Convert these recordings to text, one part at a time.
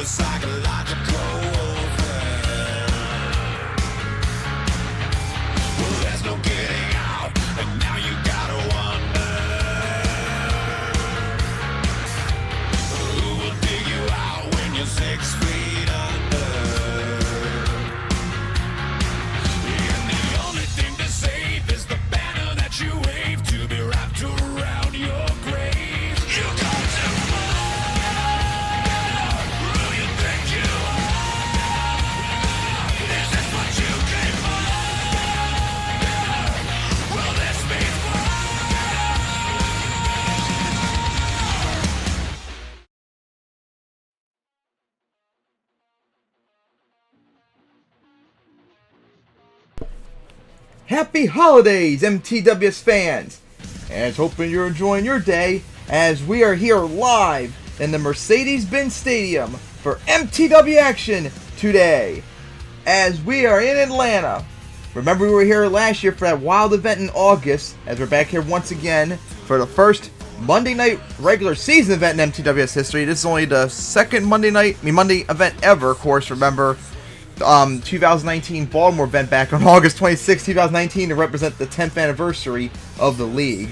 a psychological warfare. Well, there's no getting out, and now you gotta wonder who will dig you out when you're 6 feet under. And the only thing to save is the banner that you wave to be wrapped around your grave. You go too far. Who you think you are? Is this what you came for? Will this be Happy holidays, MTWS fans! And hoping you're enjoying your day as we are here live in the Mercedes-Benz Stadium for MTW action today. As we are in Atlanta. Remember we were here last year for that wild event in August, as we're back here once again for the first Monday night regular season event in MTWS history. This is only the second Monday event ever, of course. Remember 2019 Baltimore event back on August 26, 2019 to represent the 10th anniversary of the league.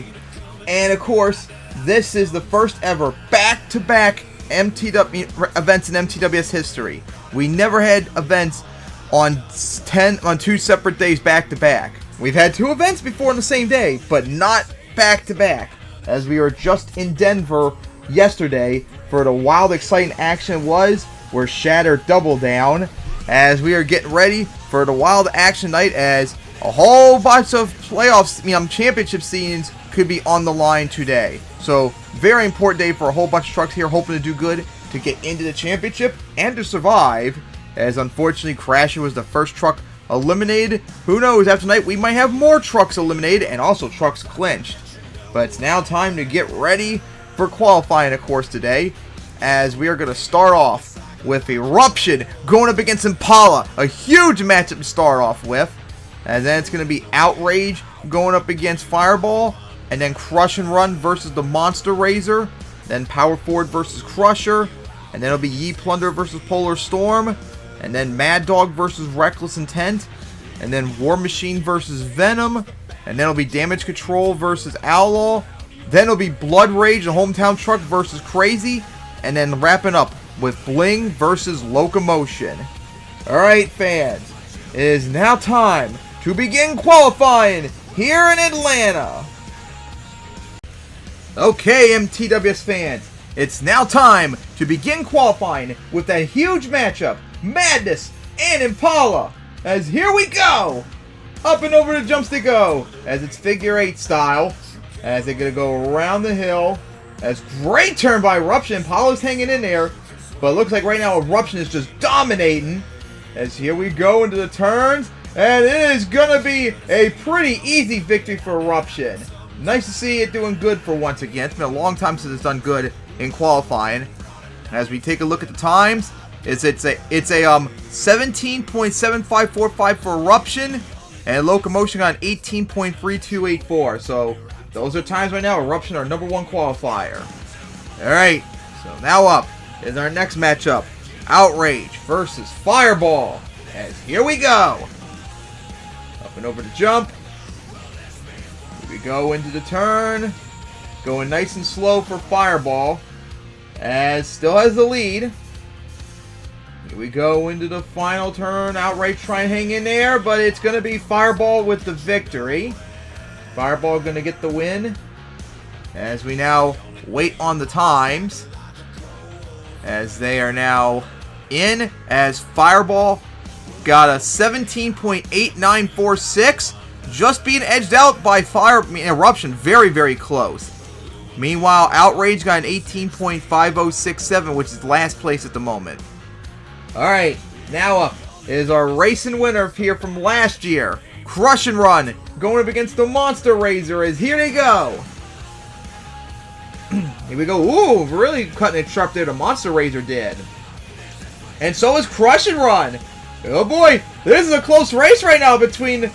And of course, this is the first ever back-to-back MTW events in MTWS history. We never had events on 2 separate days back-to-back. We've had 2 events before on the same day, but not back-to-back, as we were just in Denver yesterday for the wild exciting action was where Shatter Double Down, as we are getting ready for the wild action night as a whole bunch of playoffs, championship scenes could be on the line today. So, very important day for a whole bunch of trucks here hoping to do good to get into the championship and to survive, as unfortunately Crasher was the first truck eliminated. Who knows, after tonight we might have more trucks eliminated and also trucks clinched. But it's now time to get ready for qualifying, of course, today, as we are going to start off with Eruption going up against Impala. A huge matchup to start off with. And then it's going to be Outrage going up against Fireball. And then Crush and Run versus the Monster Razor. Then Power Forward versus Crusher. And then it'll be Ye Plunder versus Polar Storm. And then Mad Dog versus Reckless Intent. And then War Machine versus Venom. And then it'll be Damage Control versus Outlaw. Then it'll be Blood Rage, the Hometown Truck versus Crazy. And then wrapping up with Bling versus Locomotion. Alright fans, it is now time to begin qualifying here in Atlanta. Okay MTWS fans, it's now time to begin qualifying with that huge matchup, Madness and Impala. As here we go, up and over the jumps they go, as it's figure 8 style, as they're going to go around the hill. As great turn by Eruption, Impala's hanging in there. But it looks like right now Eruption is just dominating. As here we go into the turns. And it is going to be a pretty easy victory for Eruption. Nice to see it doing good for once again. It's been a long time since it's done good in qualifying. As we take a look at the times, it's a 17.7545 for Eruption. And Locomotion got an 18.3284. So those are times right now. Eruption, our #1 qualifier. Alright, so now up is our next matchup. Outrage versus Fireball. As here we go. Up and over the jump. Here we go into the turn. Going nice and slow for Fireball. As still has the lead. Here we go into the final turn. Outrage trying to hang in there, but it's going to be Fireball with the victory. Fireball going to get the win. As we now wait on the times. As they are now in. As Fireball got a 17.8946. Just being edged out by Eruption. Very, very close. Meanwhile, Outrage got an 18.5067, which is last place at the moment. Alright, now up is our racing winner here from last year. Crush and Run. Going up against the Monster Razor. As here they go. Here we go. Ooh, really cutting it sharp there. The Monster Razor did. And so is Crush and Run. Oh boy, this is a close race right now between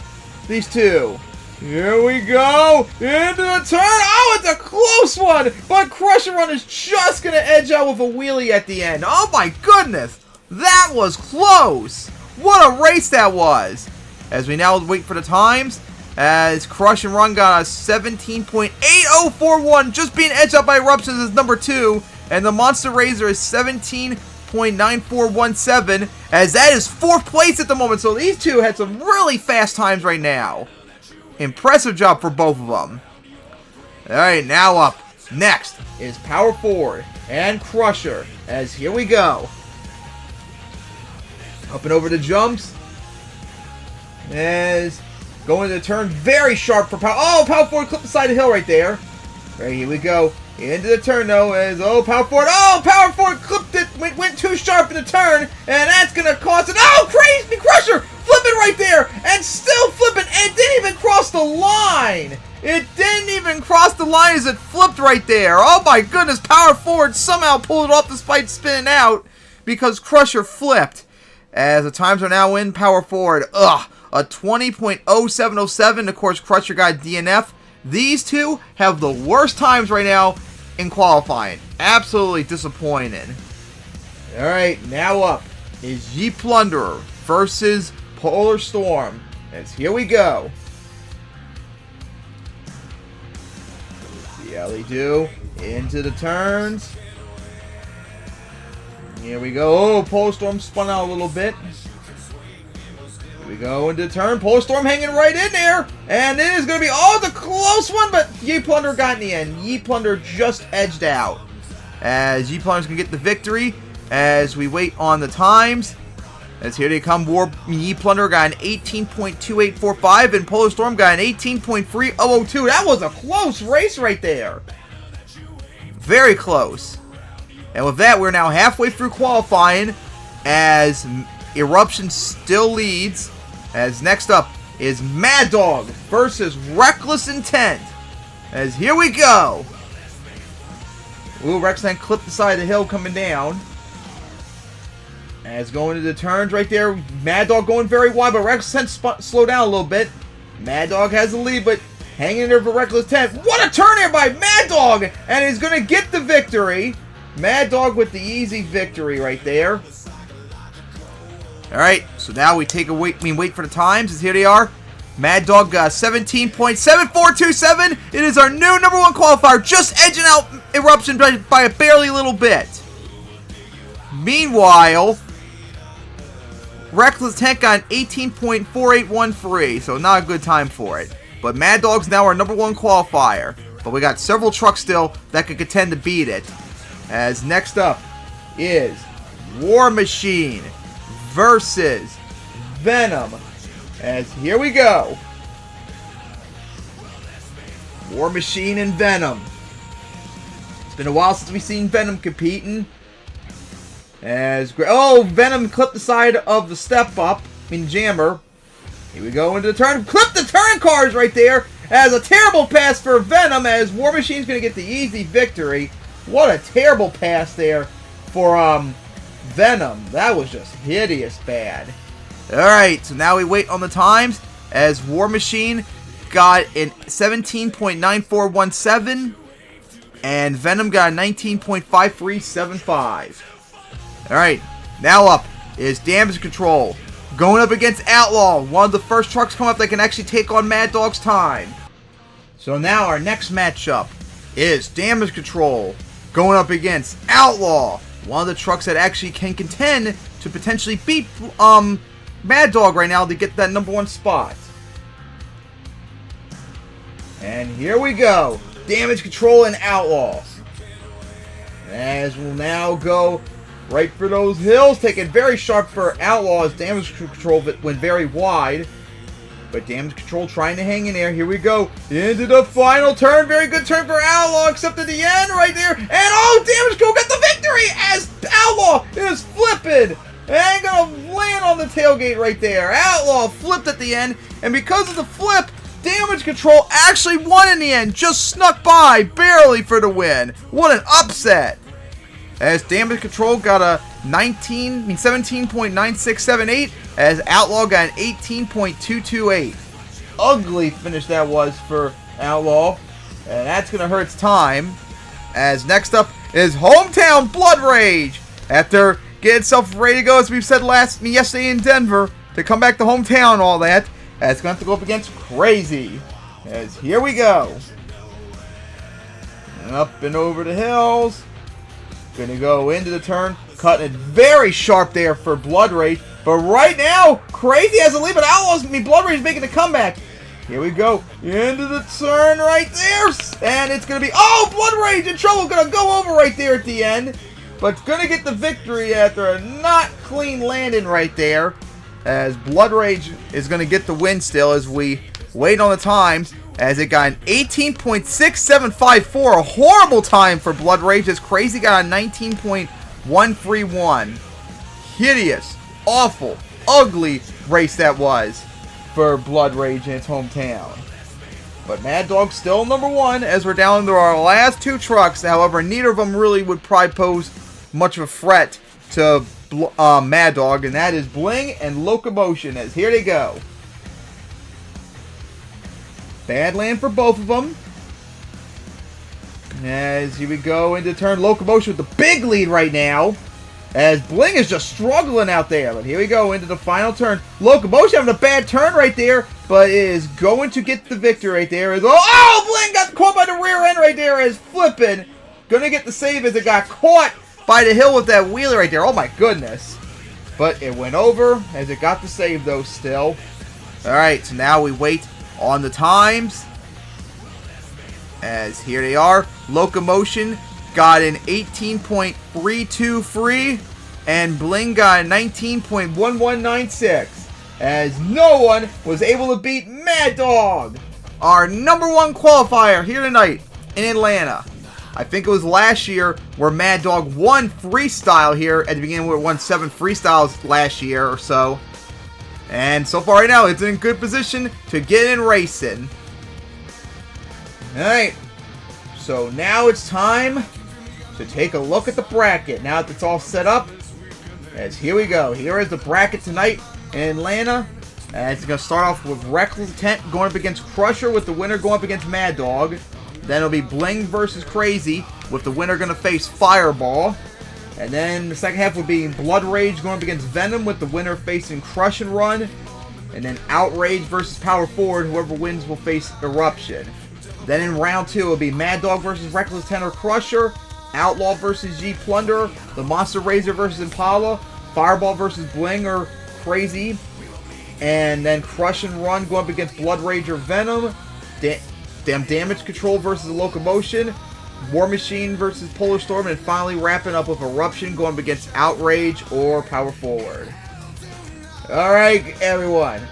these two. Here we go. Into the turn. Oh, it's a close one. But Crusher Run is just going to edge out with a wheelie at the end. Oh, my goodness. That was close. What a race that was. As we now wait for the times. As Crush and Run got a 17.8041. Just being edged out by Eruptions is number 2. And the Monster Razor is 17.9417. As that is 4th place at the moment. So these two had some really fast times right now. Impressive job for both of them. Alright, now up. Next is Power Forward and Crusher. As here we go. Up and over the jumps. As going to the turn. Very sharp for Power. Oh, Power Forward clipped the side of the hill right there. Right, here we go. Into the turn though. As Power Forward. Oh, Power Forward clipped it. Went too sharp in the turn. And that's going to cost it. Oh, crazy Crusher. Flipping right there. And still flipping. And didn't even cross the line. It didn't even cross the line as it flipped right there. Oh my goodness. Power Forward somehow pulled it off despite spinning out. Because Crusher flipped. As the times are now in, Power Forward, a 20.0707. Of course, Crusher got DNF. These two have the worst times right now in qualifying. Absolutely disappointing. Alright, now up is Ye Plunderer versus Polar Storm. As here we go. See how they do. Into the turns. Here we go. Oh, Polar Storm spun out a little bit. Here we go into turn. Polar Storm hanging right in there. And it is going to be, the close one, but Ye Plunder got in the end. Ye Plunder just edged out. As Ye Plunder's going to get the victory. As we wait on the times. As here they come. Ye Plunder got an 18.2845 and Polar Storm got an 18.3002. That was a close race right there. Very close. And with that, we're now halfway through qualifying as Eruption still leads. As next up is Mad Dog versus Reckless Intent. As here we go. Ooh, Reckless Intent clipped the side of the hill coming down. As going to the turns right there. Mad Dog going very wide, but Reckless Intent slow down a little bit. Mad Dog has the lead, but hanging there for Reckless Intent. What a turn here by Mad Dog! And he's going to get the victory. Mad Dog with the easy victory right there. Alright, so now we wait for the times, as here they are. Mad Dog got 17.7427. It is our new number 1 qualifier, just edging out Eruption by a barely little bit. Meanwhile, Reckless Tank got an 18.4813, so not a good time for it. But Mad Dog's now our number 1 qualifier. But we got several trucks still that could contend to beat it. As next up is War Machine versus Venom. As here we go. War Machine and Venom. It's been a while since we've seen Venom competing. As Venom clipped the side of the step up. Jammer. Here we go into the turn. Clip the turn cars right there. As a terrible pass for Venom. As War Machine's going to get the easy victory. What a terrible pass there for Venom. That was just hideous bad. Alright, so now we wait on the times as War Machine got an 17.9417 and Venom got a 19.5375. Alright, now up is Damage Control going up against Outlaw. One of the first trucks come up that can actually take on Mad Dog's time. So now our next matchup is Damage Control going up against Outlaw, one of the trucks that actually can contend to potentially beat Mad Dog right now to get that number 1 spot. And here we go. Damage Control and Outlaw. As we'll now go right for those hills. Take it very sharp for Outlaw as Damage Control went very wide. But Damage Control trying to hang in there. Here we go. Into the final turn. Very good turn for Outlaw, except at the end right there. And Damage Control got the victory as Outlaw is flipping. And gonna land on the tailgate right there. Outlaw flipped at the end. And because of the flip, Damage Control actually won in the end. Just snuck by barely for the win. What an upset. As Damage Control got a 17.9678 as Outlaw got an 18.228. ugly finish that was for Outlaw. And that's going to hurt its time. As next up is Hometown Blood Rage. After getting itself ready to go, as we've said yesterday in Denver, to come back to hometown and all that. It's going to have to go up against Crazy. As here we go. And up and over the hills. Going to go into the turn. Cutting it very sharp there for Blood Rage. But right now, Crazy has a lead, but Blood Rage is making a comeback. Here we go. Into the turn right there. And it's going to be, Blood Rage in trouble. Going to go over right there at the end. But going to get the victory after a not clean landing right there. As Blood Rage is going to get the win still as we wait on the times. As it got an 18.6754. A horrible time for Blood Rage as Crazy got a 19.131. Hideous, awful, ugly race that was for Blood Rage in its hometown. But Mad Dog's still number one as we're down to our last two trucks. However, neither of them really would probably pose much of a threat to Mad Dog, and that is Bling and Locomotion. As here they go. Bad land for both of them. As here we go into turn, Locomotion with the big lead right now. As Bling is just struggling out there. But here we go into the final turn. Locomotion having a bad turn right there, but is going to get the victory right there. Bling got caught by the rear end right there as flipping. Gonna get the save as it got caught by the hill with that wheelie right there. Oh my goodness. But it went over as it got the save though still. Alright, so now we wait on the times. As here they are. Locomotion got an 18.323 and Bling got a 19.1196 as no one was able to beat Mad Dog, our number one qualifier here tonight in Atlanta. I think it was last year where Mad Dog won freestyle here at the beginning, where it won 7 freestyles last year or so. And so far right now, it's in good position to get in racing. Alright, so now it's time to take a look at the bracket. Now that it's all set up, as here we go. Here is the bracket tonight in Atlanta. And it's going to start off with Reckless Intent going up against Crusher, with the winner going up against Mad Dog. Then it'll be Bling versus Crazy, with the winner going to face Fireball. And then the second half will be Blood Rage going up against Venom, with the winner facing Crush and Run. And then Outrage versus Power Forward. Whoever wins will face Eruption. Then in round 2, it'll be Mad Dog versus Reckless Intent or Crusher. Outlaw versus G Plunderer, the Monster Razor versus Impala, Fireball versus Bling or Crazy, and then Crush and Run going up against Blood Rage or Venom, Damage Control versus Locomotion, War Machine versus Polar Storm, and finally wrapping up with Eruption going up against Outrage or Power Forward. Alright, everyone.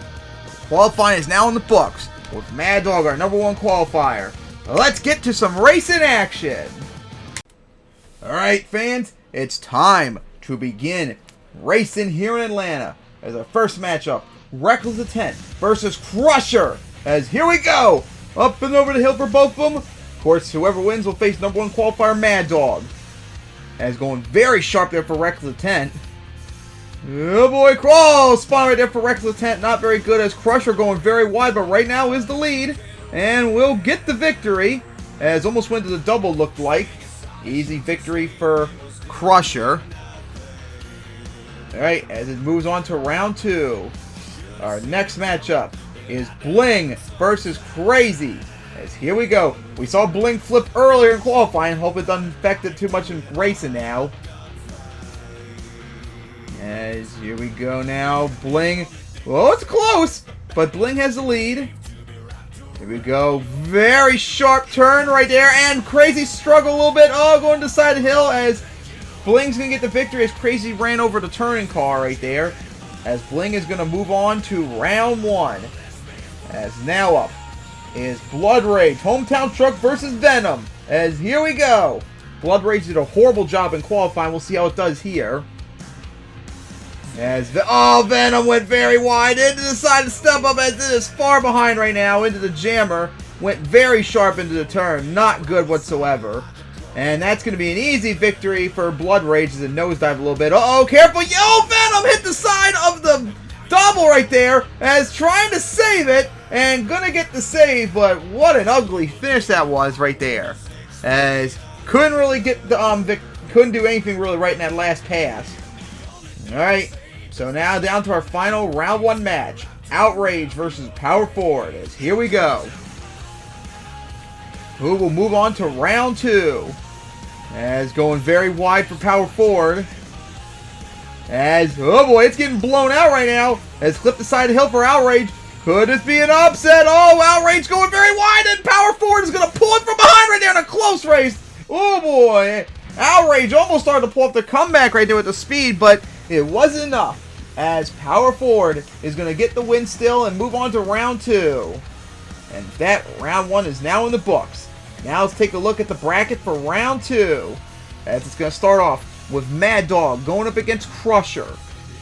Qualifying is now in the books with Mad Dog, our number one qualifier. Let's get to some racing action. Alright, fans, it's time to begin racing here in Atlanta. As our first matchup, Reckless Intent versus Crusher. As here we go, up and over the hill for both of them. Of course, whoever wins will face number one qualifier Mad Dog. As going very sharp there for Reckless Intent. Oh boy, spawn right there for Reckless Intent. Not very good as Crusher going very wide, but right now is the lead. And will get the victory. As almost went to the double looked like. Easy victory for Crusher. Alright, as it moves on to round 2. Our next matchup is Bling versus Crazy. As here we go. We saw Bling flip earlier in qualifying. Hope it doesn't affect it too much in racing now. As here we go now. Bling. Well, it's close, but Bling has the lead. Here we go. Very sharp turn right there. And Crazy struggle a little bit. Going to the side of the hill as Bling's going to get the victory as Crazy ran over the turning car right there. As Bling is going to move on to round 1. As now up is Blood Rage. Hometown Truck versus Venom. As here we go. Blood Rage did a horrible job in qualifying. We'll see how it does here. As Venom went very wide into the side to step up as it is far behind right now into the jammer. Went very sharp into the turn. Not good whatsoever. And that's going to be an easy victory for Blood Rage as it nosedive a little bit. Careful. Venom hit the side of the double right there as trying to save it. and gonna get the save, but what an ugly finish that was right there. As couldn't really get the couldn't do anything really right in that last pass. Alright, so now down to our final round 1 match. Outrage versus Power Forward. As here we go. Who will move on to round 2. As going very wide for Power Forward. As, oh boy, it's getting blown out right now. As clip the side of the hill for Outrage. Could this be an upset? Oh, Outrage going very wide, and Power Forward is going to pull it from behind right there in a close race. Oh boy, Outrage almost started to pull up the comeback right there with the speed, but it wasn't enough. As Power Forward is going to get the win still and move on to round 2. And that round 1 is now in the books. Now let's take a look at the bracket for round 2. As it's going to start off with Mad Dog going up against Crusher.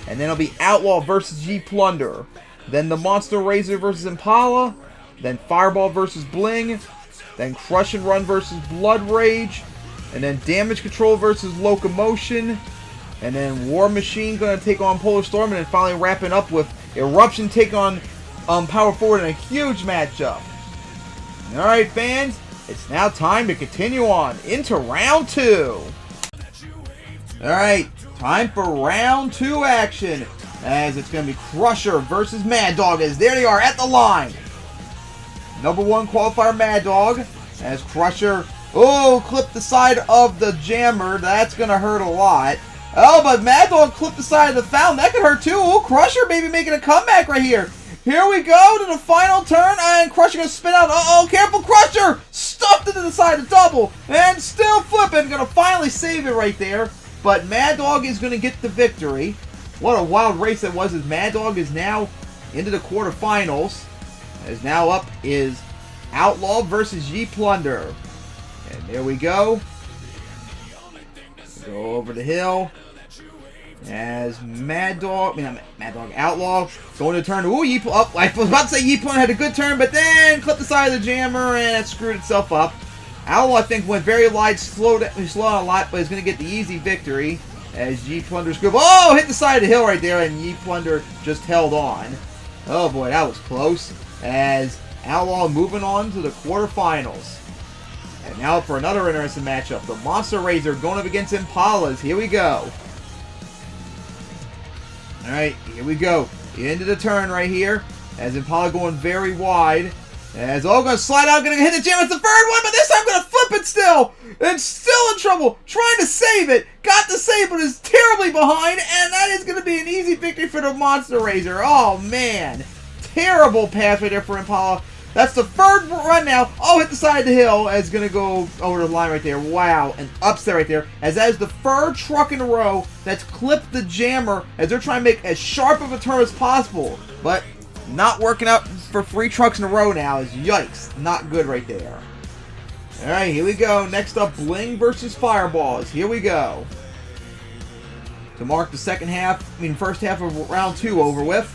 And then it'll be Outlaw versus G Plunder. Then the Monster Razor versus Impala. Then Fireball versus Bling. Then Crush and Run versus Blood Rage. And then Damage Control versus Locomotion. And then War Machine going to take on Polar Storm. And then finally wrapping up with Eruption taking on Power Forward in a huge matchup. Alright fans, it's now time to continue on into round 2. Alright, time for round 2 action. As it's going to be Crusher versus Mad Dog. As there they are at the line. Number 1 qualifier Mad Dog. As Crusher, oh, clipped the side of the jammer. That's going to hurt a lot. Oh, but Mad Dog clipped the side of the fountain. That could hurt too. Oh, Crusher maybe making a comeback right here. Here we go to the final turn. And Crusher going to spin out. Uh-oh, careful, Crusher. Stuffed into the side of double. And still flipping. Going to finally save it right there. But Mad Dog is going to get the victory. What a wild race that was, as Mad Dog is now into the quarterfinals. As now up is Outlaw versus G Plunder. And there we go. Go over the hill. As Mad Dog, Outlaw going to turn. Ooh, I was about to say G Plunder had a good turn, but then clipped the side of the jammer and it screwed itself up. Outlaw, I think, went very light, slowed down a lot, but is going to get the easy victory. As G Plunder's group, oh, hit the side of the hill right there, and G Plunder just held on. Oh boy, that was close. As Outlaw moving on to the quarterfinals. And now for another interesting matchup, the Monster Razor going up against Impalas. Here we go. Alright, here we go. Into the turn right here. As Impala going very wide. As going to slide out, going to hit the jam. It's the third one, but this time going to flip it still. And still in trouble. Trying to save it. Got the save, but is terribly behind. And that is going to be an easy victory for the Monster Razor. Oh, man. Terrible pass right there for Impala. That's the third run now. Oh, hit the side of the hill. As going to go over the line right there. Wow. An upset right there. As that is the third truck in a row that's clipped the jammer. As they're trying to make as sharp of a turn as possible. But not working out for 3 trucks in a row now is yikes. Not good right there. Alright, here we go. Next up, Bling versus Fireballs. Here we go. To mark the first half of round 2 over with.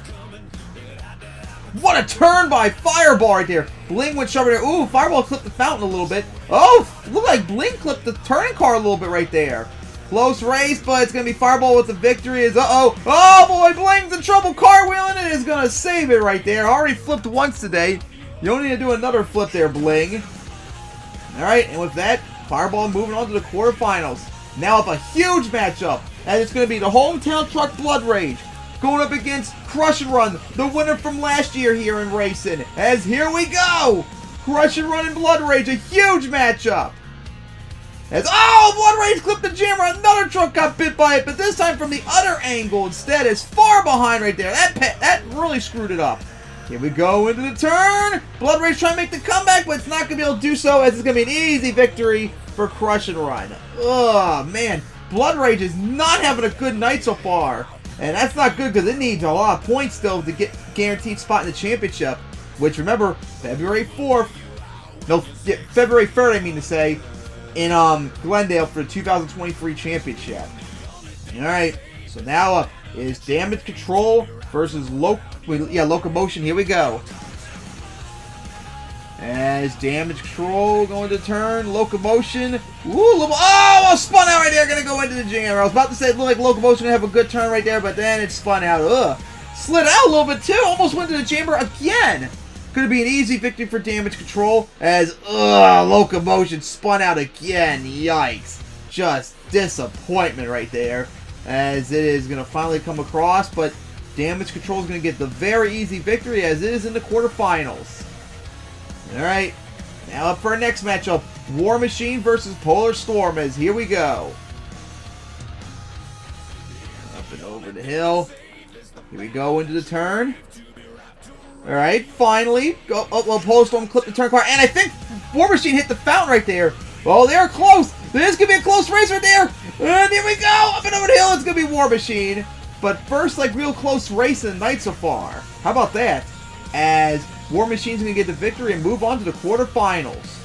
What a turn by Fireball right there. Bling went sharp there. Ooh, Fireball clipped the fountain a little bit. Oh, looked like Bling clipped the turning car a little bit right there. Close race, but it's going to be Fireball with the victory. Oh boy, Bling's in trouble. Cartwheeling it is going to save it right there. Already flipped once today. You don't need to do another flip there, Bling. Alright, and with that, Fireball moving on to the quarterfinals. Now up a huge matchup. And it's going to be the hometown truck Blood Rage going up against Crush and Run, the winner from last year here in racing. As here we go. Crush and Run and Blood Rage, a huge matchup. As, Blood Rage clipped the jammer. Another truck got bit by it, but this time from the other angle instead. Is far behind right there. That really screwed it up. Here we go into the turn. Blood Rage trying to make the comeback, but it's not going to be able to do so, as it's going to be an easy victory for Crush and Run. Oh, man. Blood Rage is not having a good night so far. And that's not good because it needs a lot of points still to get guaranteed spot in the championship. Which, remember, February 3rd, I mean to say, in Glendale for the 2023 championship. Alright, so now up is Damage Control versus Locomotion. Here we go. As Damage Control going to turn, Locomotion. Spun out right there, gonna go into the jam. I was about to say it looked like Locomotion gonna have a good turn right there, but then it spun out. Slid out a little bit too, almost went to the chamber again. Could it be an easy victory for Damage Control? As, Locomotion spun out again. Yikes. Just disappointment right there. As it is going to finally come across, but Damage Control is going to get the very easy victory as it is in the quarterfinals. Alright, now up for our next matchup. War Machine versus Polar Storm, as here we go. Up and over the hill. Here we go into the turn. Alright, finally. Go. Oh, well, Polar Storm clipped the turn car, and I think War Machine hit the fountain right there. Oh, they're close. This could be a close race right there. And here we go. Up and over the hill. It's going to be War Machine. But first, like, real close race in the night so far. How about that? As War Machine's going to get the victory and move on to the quarterfinals.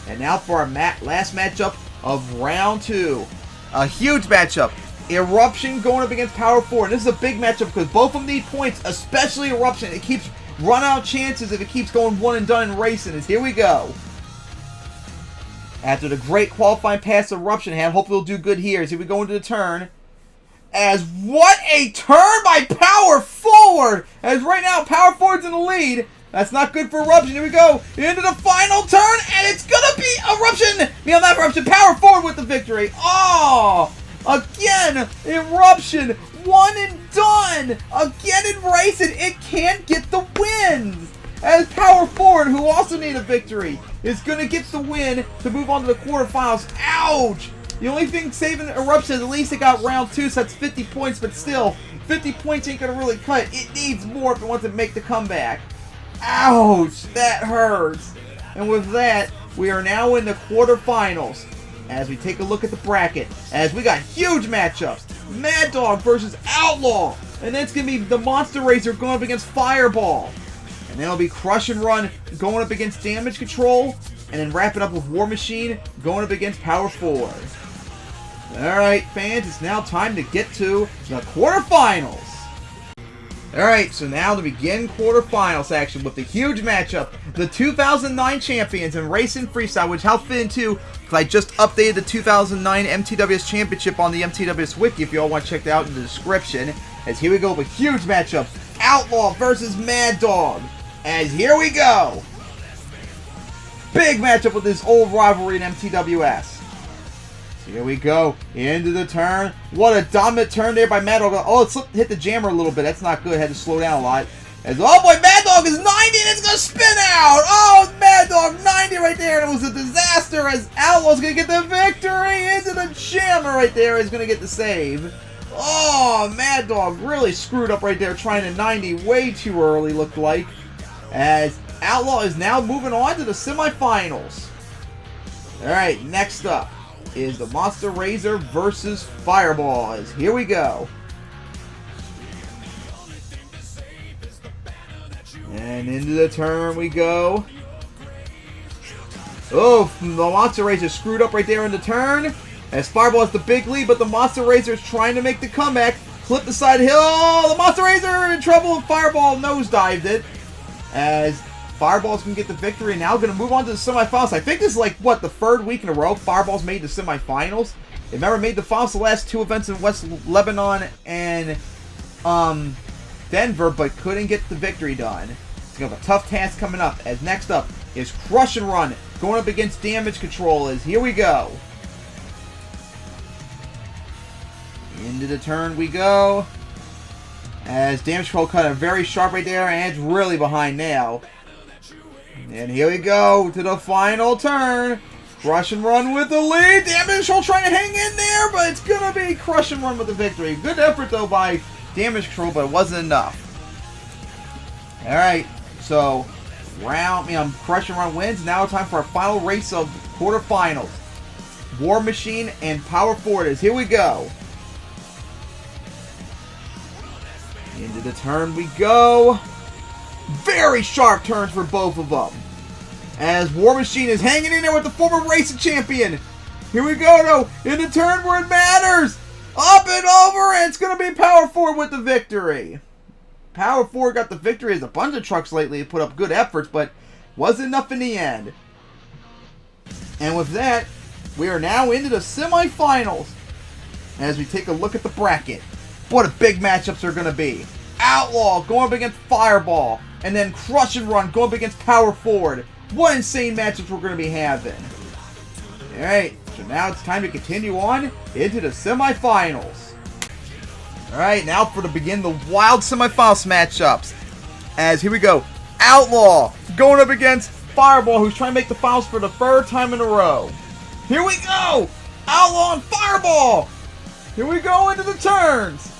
And now for our last matchup of round 2. A huge matchup. Eruption going up against Power 4. And this is a big matchup because both of them need points, especially Eruption. It keeps running out chances if it keeps going one and done in racing. As here we go. After the great qualifying pass Eruption had, hopefully they'll do good here. As here we go into the turn. As what a turn by Power Forward! As right now, Power Forward's in the lead. That's not good for Eruption. Here we go. Into the final turn, and it's gonna be Eruption! Not Eruption, Power Forward with the victory. Oh! Again, Eruption, one and done! Again in racing, it can't get the wins! As Power Forward, who also need a victory, is gonna get the win to move on to the quarterfinals. Ouch! The only thing saving Eruption is at least it got round 2, so that's 50 points, but still, 50 points ain't going to really cut. It needs more if it wants to make the comeback. Ouch! That hurts. And with that, we are now in the quarterfinals. As we take a look at the bracket, as we got huge matchups. Mad Dog versus Outlaw. And then it's going to be the Monster Racer going up against Fireball. And then it'll be Crush and Run going up against Damage Control. And then wrap it up with War Machine going up against Power 4. Alright, fans, it's now time to get to the quarterfinals. Alright, so now to begin quarterfinals action with the huge matchup. The 2009 champions in Racing Freestyle, which I'll fit into because I just updated the 2009 MTWS Championship on the MTWS Wiki if you all want to check that out in the description. As here we go with a huge matchup. Outlaw versus Mad Dog. As here we go. Big matchup with this old rivalry in MTWS. Here we go, into the turn. What a dominant turn there by Mad Dog. Oh, it hit the jammer a little bit. That's not good. Had to slow down a lot. As, oh boy, Mad Dog is 90 and it's going to spin out. Oh, Mad Dog 90 right there. And it was a disaster as Outlaw's going to get the victory into the jammer right there. He's going to get the save. Oh, Mad Dog really screwed up right there trying to 90 way too early, looked like. As Outlaw is now moving on to the semifinals. Alright, next up is the Monster Razor versus Fireball. As here we go. And into the turn we go. Oh, the Monster Razor screwed up right there in the turn. As Fireball has the big lead, but the Monster Razor is trying to make the comeback. Flip the side hill. Oh, the Monster Razor in trouble. Fireball nosedived it. As Fireball's going to get the victory and now going to move on to the semifinals. I think this is like, what, the third week in a row Fireball's made the semifinals? They've never made the finals the last 2 events in West Lebanon and Denver, but couldn't get the victory done. It's going to have a tough task coming up. As next up is Crush and Run going up against Damage Control. As here we go. Into the turn we go. As Damage Control cut it very sharp right there, and it's really behind now. And here we go to the final turn. Crush and Run with the lead. Damage Control trying to hang in there, but it's going to be Crush and Run with the victory. Good effort, though, by Damage Control, but it wasn't enough. Alright, so Crush and Run wins. Now it's time for our final race of quarterfinals. War Machine and Power Forward is here we go. Into the turn we go. Very sharp turns for both of them. As War Machine is hanging in there with the former racing champion. Here we go, though. In the turn where it matters. Up and over, and it's going to be Power Forward with the victory. Power Forward got the victory as a bunch of trucks lately have put up good efforts, but wasn't enough in the end. And with that, we are now into the semifinals. As we take a look at the bracket. What a big matchups are going to be. Outlaw going up against Fireball. And then Crush and Run going up against Power Forward. What insane matchups we're going to be having. Alright, so now it's time to continue on into the semifinals. Alright, now for to begin the wild semifinals matchups. As here we go. Outlaw going up against Fireball, who's trying to make the finals for the third time in a row. Here we go! Outlaw and Fireball! Here we go into the turns.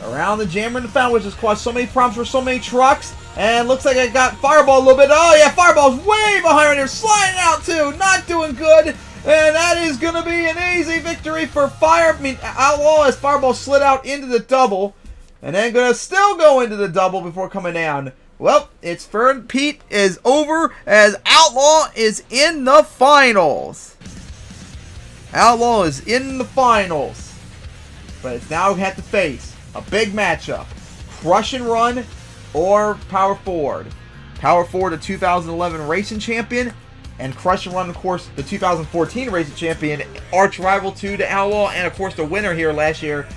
Around the jammer in the fountain, which has caused so many problems for so many trucks. And looks like I got Fireball a little bit. Oh yeah, Fireball's way behind right here. Sliding out too. Not doing good. And that is going to be an easy victory for Outlaw as Fireball slid out into the double. And then going to still go into the double before coming down. Well, it's Fern Pete is over as Outlaw is in the finals. Outlaw is in the finals. But it's now have to face a big matchup. Crush and Run or Power Forward. Power Forward, the 2011 racing champion. And Crush and Run, of course, the 2014 racing champion. Arch rival to the Outlaw. And, of course, the winner here last year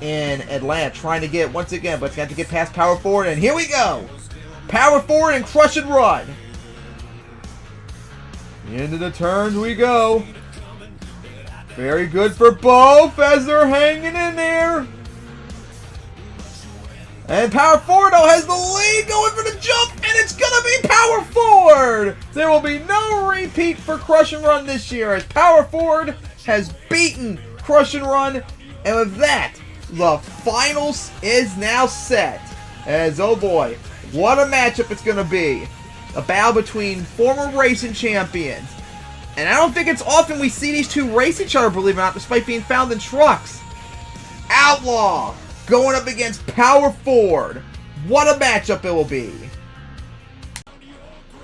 in Atlanta. Trying to get, once again, but it's got to get past Power Forward. And here we go. Power Forward and Crush and Run. Into the turns we go. Very good for both as they're hanging in there. And Power Forward has the lead going for the jump, and it's going to be Power Forward. There will be no repeat for Crush and Run this year as Power Forward has beaten Crush and Run. And with that, the finals is now set. As, oh boy, what a matchup it's going to be. A battle between former racing champions. And I don't think it's often we see these two race each other, believe it or not, despite being found in trucks. Outlaw going up against Power Forward. What a matchup it will be.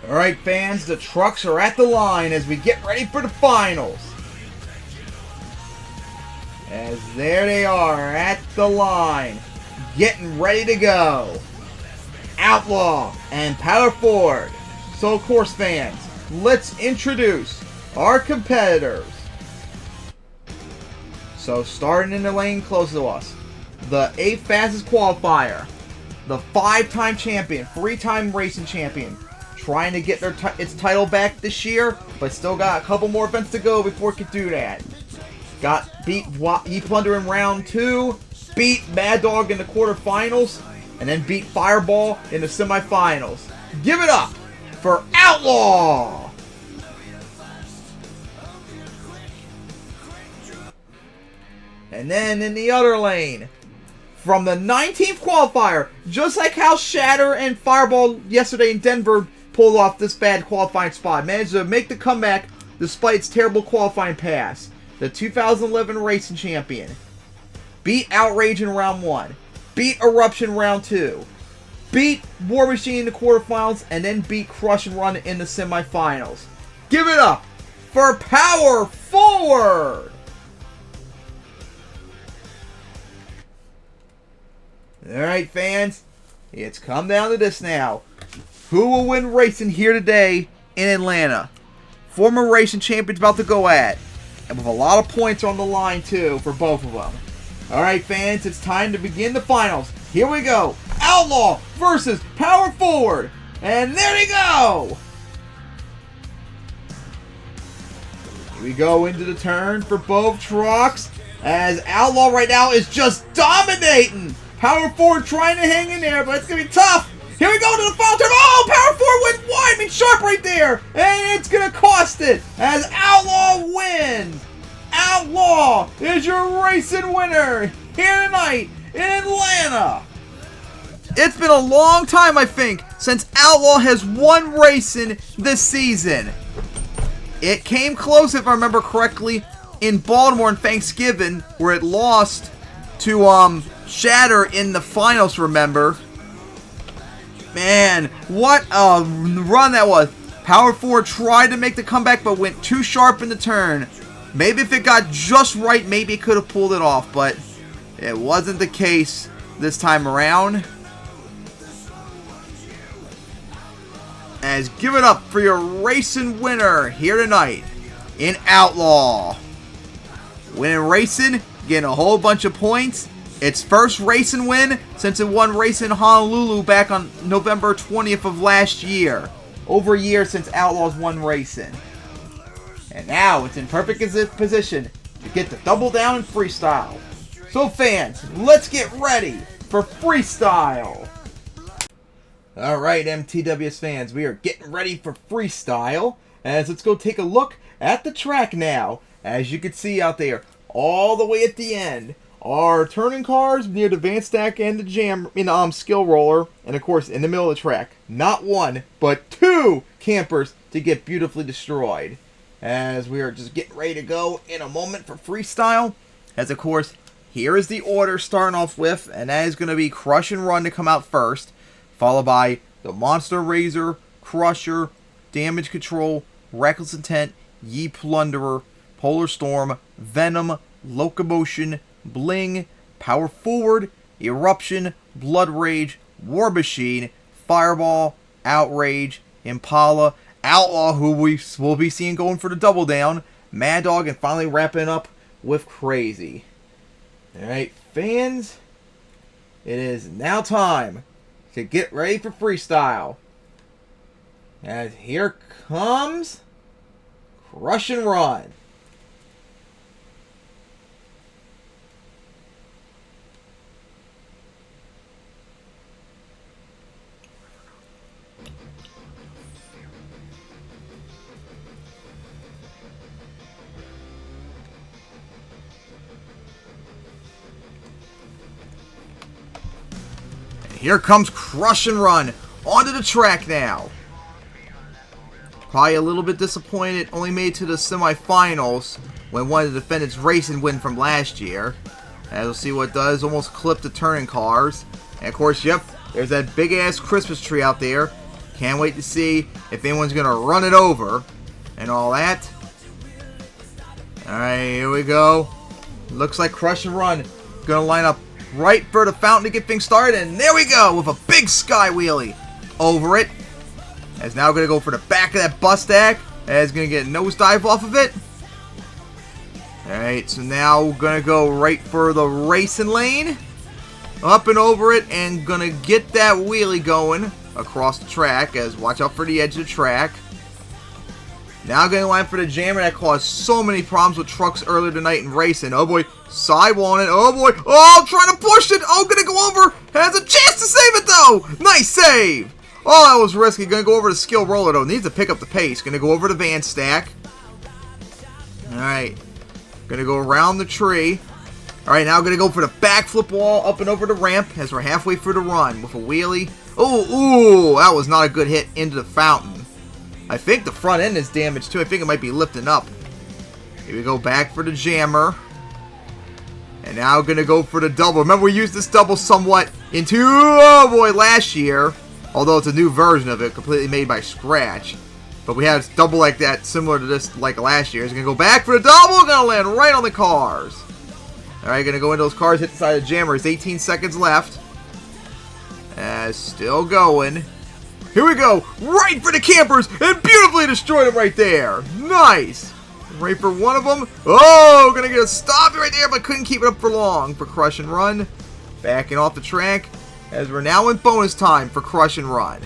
Alright fans, the trucks are at the line as we get ready for the finals. As there they are at the line, getting ready to go. Outlaw and Power Forward. So of course fans, let's introduce our competitors. So starting in the lane close to us, the 8th fastest qualifier, the 5-time champion, 3-time racing champion, trying to get its title back this year, but still got a couple more events to go before it could do that. Got beat E-Plunder in round 2, beat Mad Dog in the quarterfinals, and then beat Fireball in the semifinals. Give it up for Outlaw! And then in the other lane, from the 19th qualifier, just like how Shatter and Fireball yesterday in Denver pulled off this bad qualifying spot, managed to make the comeback despite its terrible qualifying pass. The 2011 racing champion beat Outrage in round 1, beat Eruption round 2, beat War Machine in the quarterfinals, and then beat Crush and Run in the semifinals. Give it up for Power Forward! Alright fans, it's come down to this now. Who will win racing here today in Atlanta? Former racing champions about to go at. And with a lot of points on the line too for both of them. Alright fans, it's time to begin the finals. Here we go. Outlaw versus Power Forward. And there they go. Here we go into the turn for both trucks. As Outlaw right now is just dominating. Power Forward trying to hang in there, but it's going to be tough. Here we go to the final turn. Oh, Power Forward went wide. I mean, sharp right there. And it's going to cost it as Outlaw wins. Outlaw is your racing winner here tonight in Atlanta. It's been a long time, I think, since Outlaw has won racing this season. It came close, if I remember correctly, in Baltimore on Thanksgiving, where it lost to Shatter in the finals, remember? Man, what a run that was. Power Forward tried to make the comeback, but went too sharp in the turn. Maybe if it got just right, maybe it could have pulled it off, but it wasn't the case this time around. As give it up for your racing winner here tonight in Outlaw. Winning racing, getting a whole bunch of points, its first racing win since it won race in Honolulu back on November 20th of last year. Over a year since Outlaws won racing. And now it's in perfect position to get the double down in freestyle. So fans, let's get ready for freestyle. Alright, MTWS fans, we are getting ready for freestyle. As let's go take a look at the track now. As you can see out there, all the way at the end are turning cars near the van stack and the jam skill roller, and of course in the middle of the track, not one but two campers to get beautifully destroyed. As we are just getting ready to go in a moment for freestyle. As of course, here is the order starting off with, and that is going to be Crush and Run to come out first, followed by the Monster Razor, Crusher, Damage Control, Reckless Intent, Ye Plunderer, Polar Storm, Venom, Locomotion, Bling, Power Forward, Eruption, Blood Rage, War Machine, Fireball, Outrage, Impala, Outlaw, who we will be seeing going for the double down, Mad Dog, and finally wrapping up with Crazy. Alright, fans, it is now time to get ready for freestyle. As here comes Crush and Run. Here comes Crush and Run onto the track now. Probably a little bit disappointed, only made it to the semifinals when one of the defendants racing win from last year. As we'll see what it does, almost clipped the turning cars. And of course, yep, there's that big ass Christmas tree out there. Can't wait to see if anyone's gonna run it over and all that. Alright, here we go. Looks like Crush and Run gonna line up right for the fountain to get things started, and there we go with a big sky wheelie over it. As now going to go for the back of that bus stack, as going to get a nosedive off of it. Alright, so now we're going to go right for the racing lane, up and over it, and going to get that wheelie going across the track, as watch out for the edge of the track. Now going to line for the jammer that caused so many problems with trucks earlier tonight in racing. Oh boy, sidewalling it. Oh boy. Oh, trying to push it. Oh, gonna go over. Has a chance to save it though. Nice save. Oh, that was risky. Gonna go over the skill roller though. Needs to pick up the pace. Gonna go over the van stack. Alright. Gonna go around the tree. Alright, now gonna go for the backflip wall up and over the ramp as we're halfway through the run with a wheelie. Ooh, that was not a good hit into the fountain. I think the front end is damaged too. I think it might be lifting up. Here we go back for the jammer. And now going to go for the double. Remember, we used this double somewhat into, oh boy, last year. Although it's a new version of it, completely made by scratch. But we had a double like that, similar to this like last year. It's going to go back for the double. Going to land right on the cars. Alright, going to go into those cars, hit the side of the jammer. There's 18 seconds left. Still going. Here we go, right for the campers, and beautifully destroyed them right there. Nice. Right for one of them. Oh, gonna get a stop right there, but couldn't keep it up for long for Crush and Run. Backing off the track, as we're now in bonus time for Crush and Run.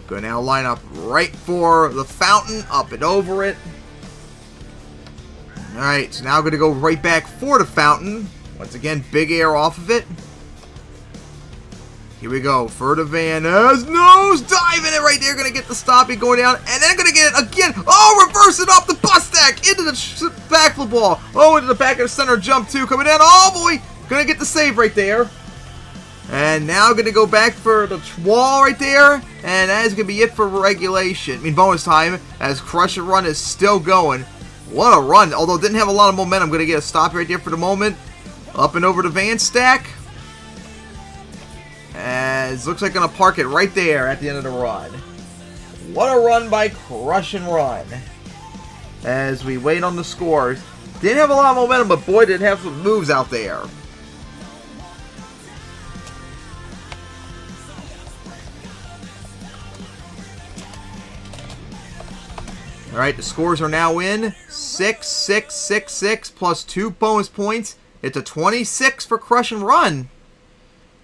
Gonna now line up right for the fountain, up and over it. Alright, so now gonna go right back for the fountain. Once again, big air off of it. Here we go, for the van, as nose diving it right there, gonna get the stopping going down, and then gonna get it again. Oh, reverse it off the bus stack into the backflip wall. Oh, into the back of the center jump too, coming down. Oh boy, gonna get the save right there. And now gonna go back for the wall right there, and that is gonna be it for regulation. I mean bonus time, as Crush and Run is still going. What a run! Although it didn't have a lot of momentum, gonna get a stop right there for the moment. Up and over the van stack. As looks like gonna park it right there at the end of the run. What a run by Crush and Run. As we wait on the scores. Didn't have a lot of momentum, but boy did it have some moves out there. Alright, the scores are now in. 6, 6, 6, 6, plus 2 bonus points. It's a 26 for Crush and Run.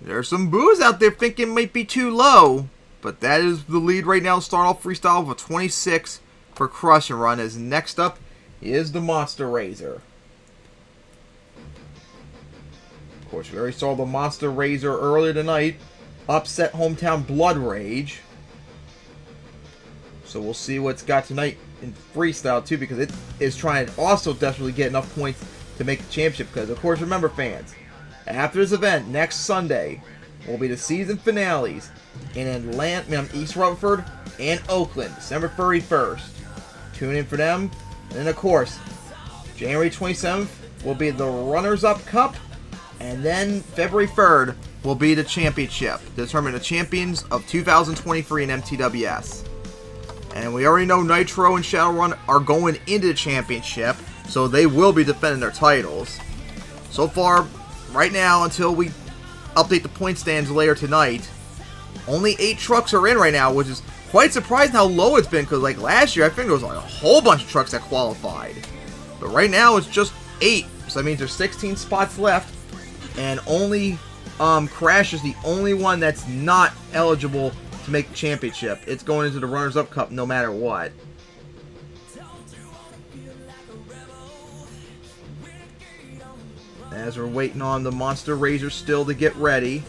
There's some boos out there thinking it might be too low. But that is the lead right now. Start off freestyle with a 26 for Crush and Run. As next up is the Monster Razor. Of course, we already saw the Monster Razor earlier tonight. Upset Hometown Blood Rage. So we'll see what's got tonight in freestyle too, because it is trying to also desperately get enough points to make the championship. Because of course, remember fans, after this event next Sunday will be the season finales in Atlanta, East Rutherford, and Oakland, December 31st. Tune in for them. And then of course, January 27th will be the Runners-Up Cup, and then February 3rd will be the championship to determine the champions of 2023 in MTWS. And we already know Nitro and Shadowrun are going into the championship, so they will be defending their titles. So far, right now, until we update the point stands later tonight, only 8 trucks are in right now, which is quite surprising how low it's been, because like last year, I think there was like a whole bunch of trucks that qualified. But right now, it's just 8, so that means there's 16 spots left, and only Crash is the only one that's not eligible to make the championship. It's going into the Runners-Up Cup no matter what. As we're waiting on the Monster Razor still to get ready.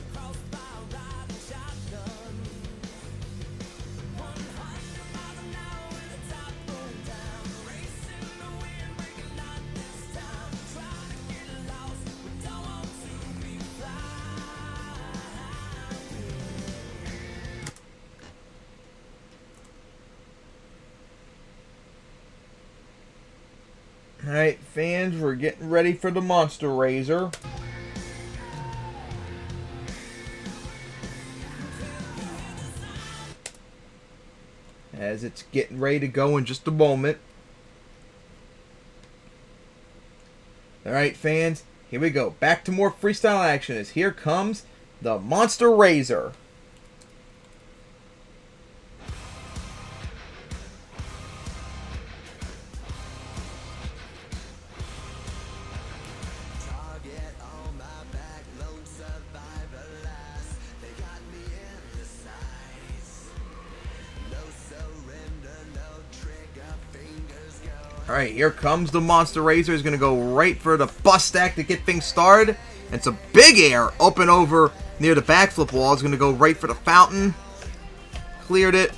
Alright, fans, we're getting ready for the Monster Razor. As it's getting ready to go in just a moment. Alright, fans, here we go. Back to more freestyle action as here comes the Monster Razor. Alright, here comes the Monster Razor. He's going to go right for the bus stack to get things started. And it's a big air up and over near the backflip wall. He's going to go right for the fountain. Cleared it.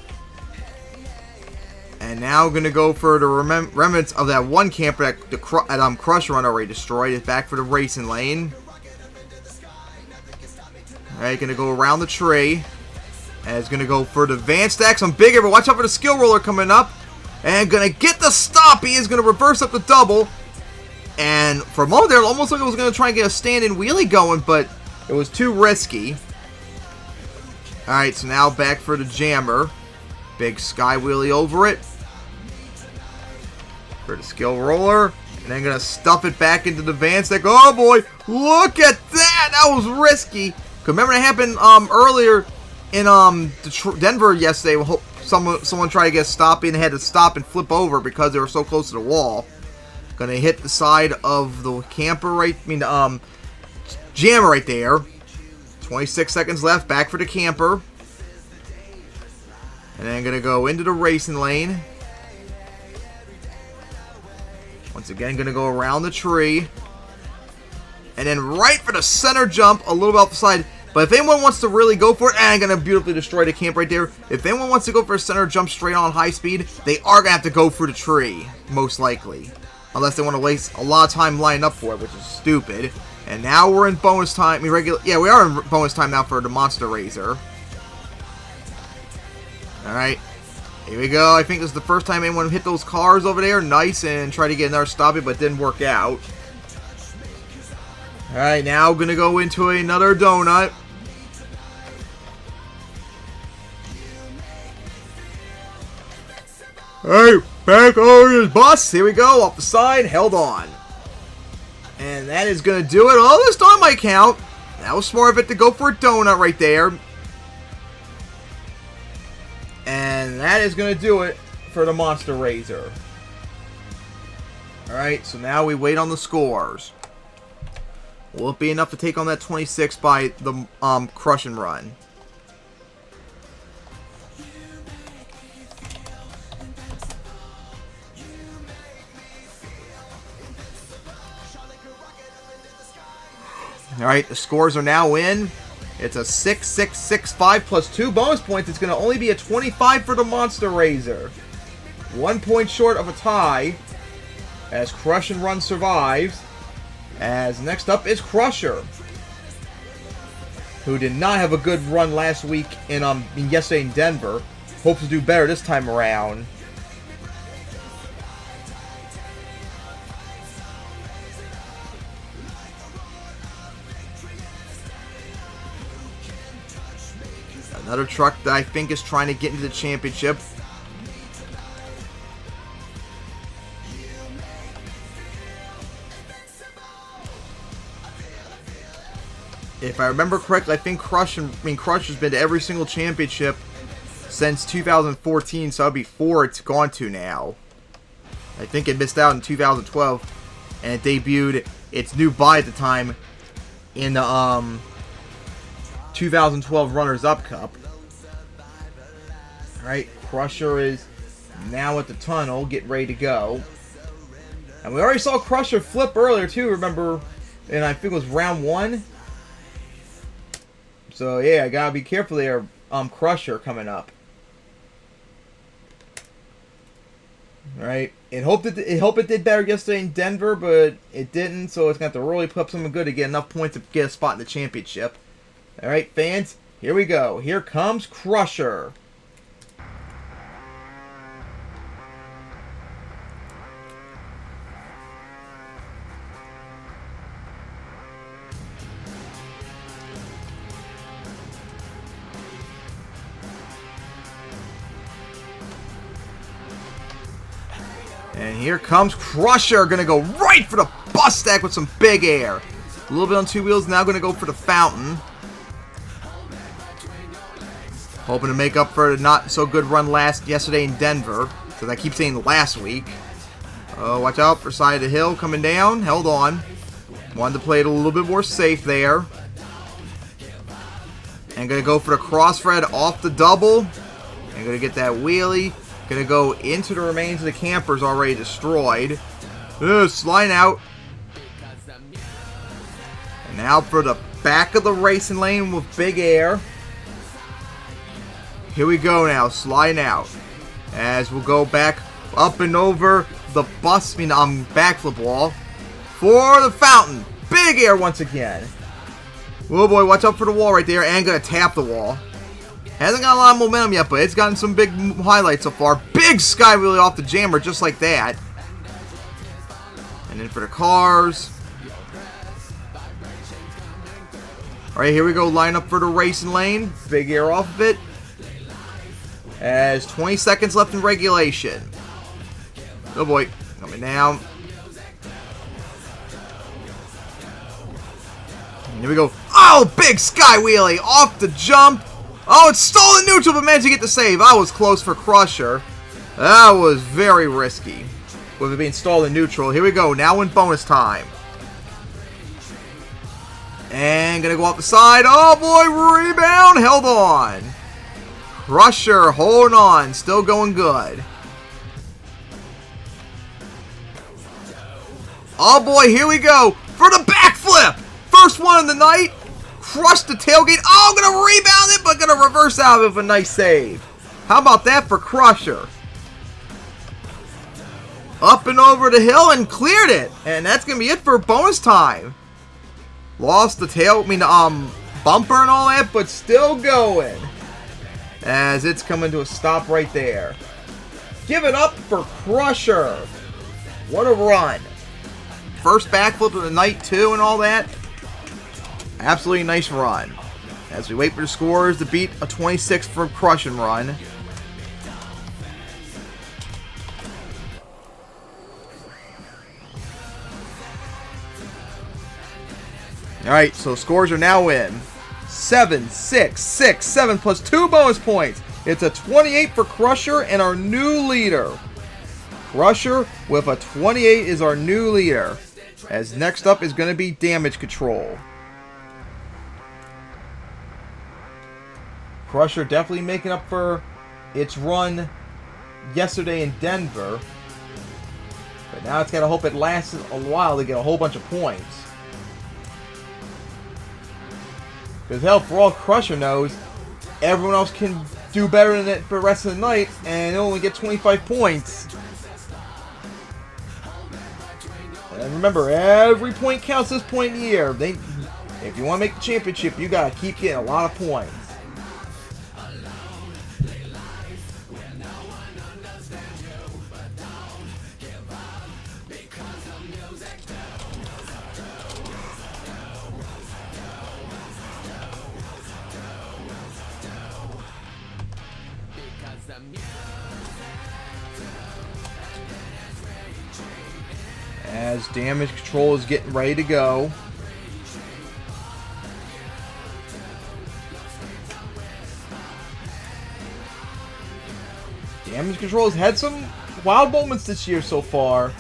And now going to go for the remnants of that one camper that Crush Run already destroyed. It's back for the racing lane. Alright, going to go around the tree. And it's going to go for the van stack. Some big air, but watch out for the skill roller coming up. And gonna get the stop. He is gonna reverse up the double. And for a moment there, it almost like it was gonna try and get a stand-in wheelie going, but it was too risky. Alright, so now back for the jammer. Big sky wheelie over it. For the skill roller. And then gonna stuff it back into the van stack. Oh boy, look at that! That was risky. Cause remember that happened earlier in Denver yesterday. Someone tried to get a stop in, had to stop and flip over because they were so close to the wall. Gonna hit the side of the camper jammer right there. 26 seconds left, back for the camper. And then gonna go into the racing lane. Once again, gonna go around the tree. And then right for the center jump, a little bit off the side. But if anyone wants to really go for it, and I'm going to beautifully destroy the camp right there. If anyone wants to go for a center jump straight on high speed, they are going to have to go for the tree, most likely. Unless they want to waste a lot of time lining up for it, which is stupid. And now we're in bonus time. We are in bonus time now for the Monster Razor. Alright, here we go. I think this is the first time anyone hit those cars over there. Nice, and try to get another stop it, but it didn't work out. Alright, now going to go into another donut. Hey, back over his bus. Here we go, off the side, held on. And that is going to do it. Oh, this donut might count. That was smart of it to go for a donut right there. And that is going to do it for the Monster Razor. Alright, so now we wait on the scores. Will it be enough to take on that 26 by the crush and run? Alright, the scores are now in. It's a 6-6-6-5 plus 2 bonus points. It's going to only be a 25 for the Monster Razor. 1 point short of a tie as Crush and Run survives. As next up is Crusher, who did not have a good run last week yesterday in Denver. Hopes to do better this time around. Another truck that I think is trying to get into the championship. If I remember correctly, I think Crusher's been to every single championship since 2014, so that'll be 4 it's gone to now. I think it missed out in 2012, and it debuted its new buy at the time in the 2012 Runners-Up Cup. Alright, Crusher is now at the tunnel, getting ready to go. And we already saw Crusher flip earlier too, remember, and I think it was round 1. So yeah, I gotta be careful there, Crusher coming up. Alright, it hoped it did better yesterday in Denver, but it didn't, so it's gonna have to really put up something good to get enough points to get a spot in the championship. Alright, fans, here we go. Here comes Crusher. And here comes Crusher, gonna go right for the bus stack with some big air. A little bit on 2 wheels, now gonna go for the fountain. Hoping to make up for the not so good run yesterday in Denver. So I keep saying last week. Oh, watch out for side of the hill coming down. Held on. Wanted to play it a little bit more safe there. And gonna go for the crossthread off the double. And gonna get that wheelie. Gonna go into the remains of the campers already destroyed. Sliding out. And now for the back of the racing lane with big air. Here we go now, sliding out. As we'll go back up and over the backflip wall. For the fountain. Big air once again. Oh boy, watch out for the wall right there. And gonna tap the wall. Hasn't got a lot of momentum yet, but it's gotten some big highlights so far. Big sky wheelie off the jammer, just like that. And then for the cars. Alright, here we go. Line up for the racing lane. Big air off of it. As 20 seconds left in regulation. Oh boy. Coming down. And here we go. Oh, big sky wheelie off the jump. Oh, it's stolen neutral, but managed to get the save. I was close for Crusher. That was very risky with it being stalled in neutral. Here we go. Now in bonus time. And gonna go off the side. Oh boy, rebound. Held on. Crusher holding on. Still going good. Oh boy, here we go. For the backflip. First one of the night. Crushed the tailgate. Oh, gonna rebound it, but gonna reverse out of a nice save. How about that for Crusher? Up and over the hill and cleared it. And that's gonna be it for bonus time. Lost the bumper and all that, but still going. As it's coming to a stop right there. Give it up for Crusher. What a run. First backflip of the night too and all that. Absolutely nice run. As we wait for the scores to beat a 26 for Crush and Run. Alright, so scores are now in. 7, 6, 6, 7 plus 2 bonus points. It's a 28 for Crusher and our new leader. Crusher with a 28 is our new leader. As next up is going to be damage control. Crusher definitely making up for its run yesterday in Denver. But now it's got to hope it lasts a while to get a whole bunch of points. Because hell, for all Crusher knows, everyone else can do better than it for the rest of the night and only get 25 points. And remember, every point counts this point in the year. If you want to make the championship, you got to keep getting a lot of points. As damage control is getting ready to go. Damage control has had some wild moments this year so far,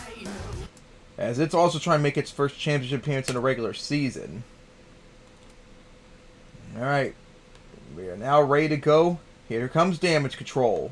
as it's also trying to make its first championship appearance in a regular season. Alright, we are now ready to go. Here comes damage control.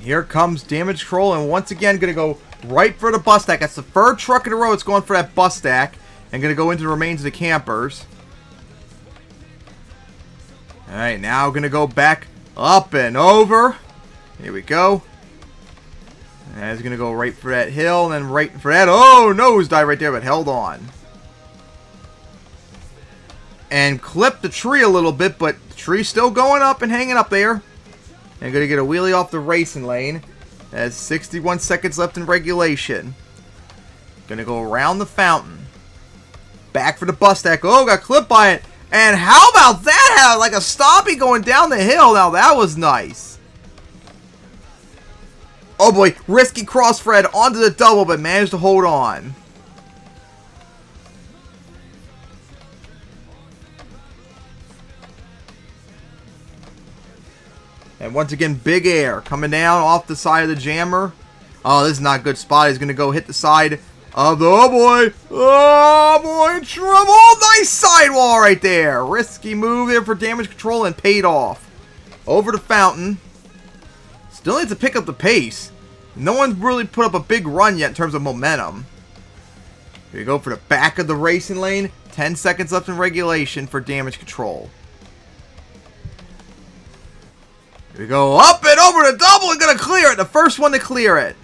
Here comes damage control, and once again going to go right for the bus stack. That's the third truck in a row it's going for that bus stack, and going to go into the remains of the campers. Alright, now going to go back up and over. Here we go. And it's going to go right for that hill, and then right for that. Oh, nosedive right there, but held on. And clipped the tree a little bit, but the tree's still going up and hanging up there. And going to get a wheelie off the racing lane. Has 61 seconds left in regulation. Going to go around the fountain. Back for the bus stack. Oh, got clipped by it. And how about that? Had like a stompy going down the hill. Now that was nice. Oh boy, risky cross Fred onto the double, but managed to hold on. And once again, big air coming down off the side of the jammer. Oh, this is not a good spot. He's going to go hit the side of the... Oh, boy. Oh, boy. Trouble. Nice sidewall right there. Risky move there for damage control and paid off. Over the fountain. Still needs to pick up the pace. No one's really put up a big run yet in terms of momentum. Here you go for the back of the racing lane. 10 seconds left in regulation for damage control. Here we go, up and over the double and gonna clear it. The first one to clear it.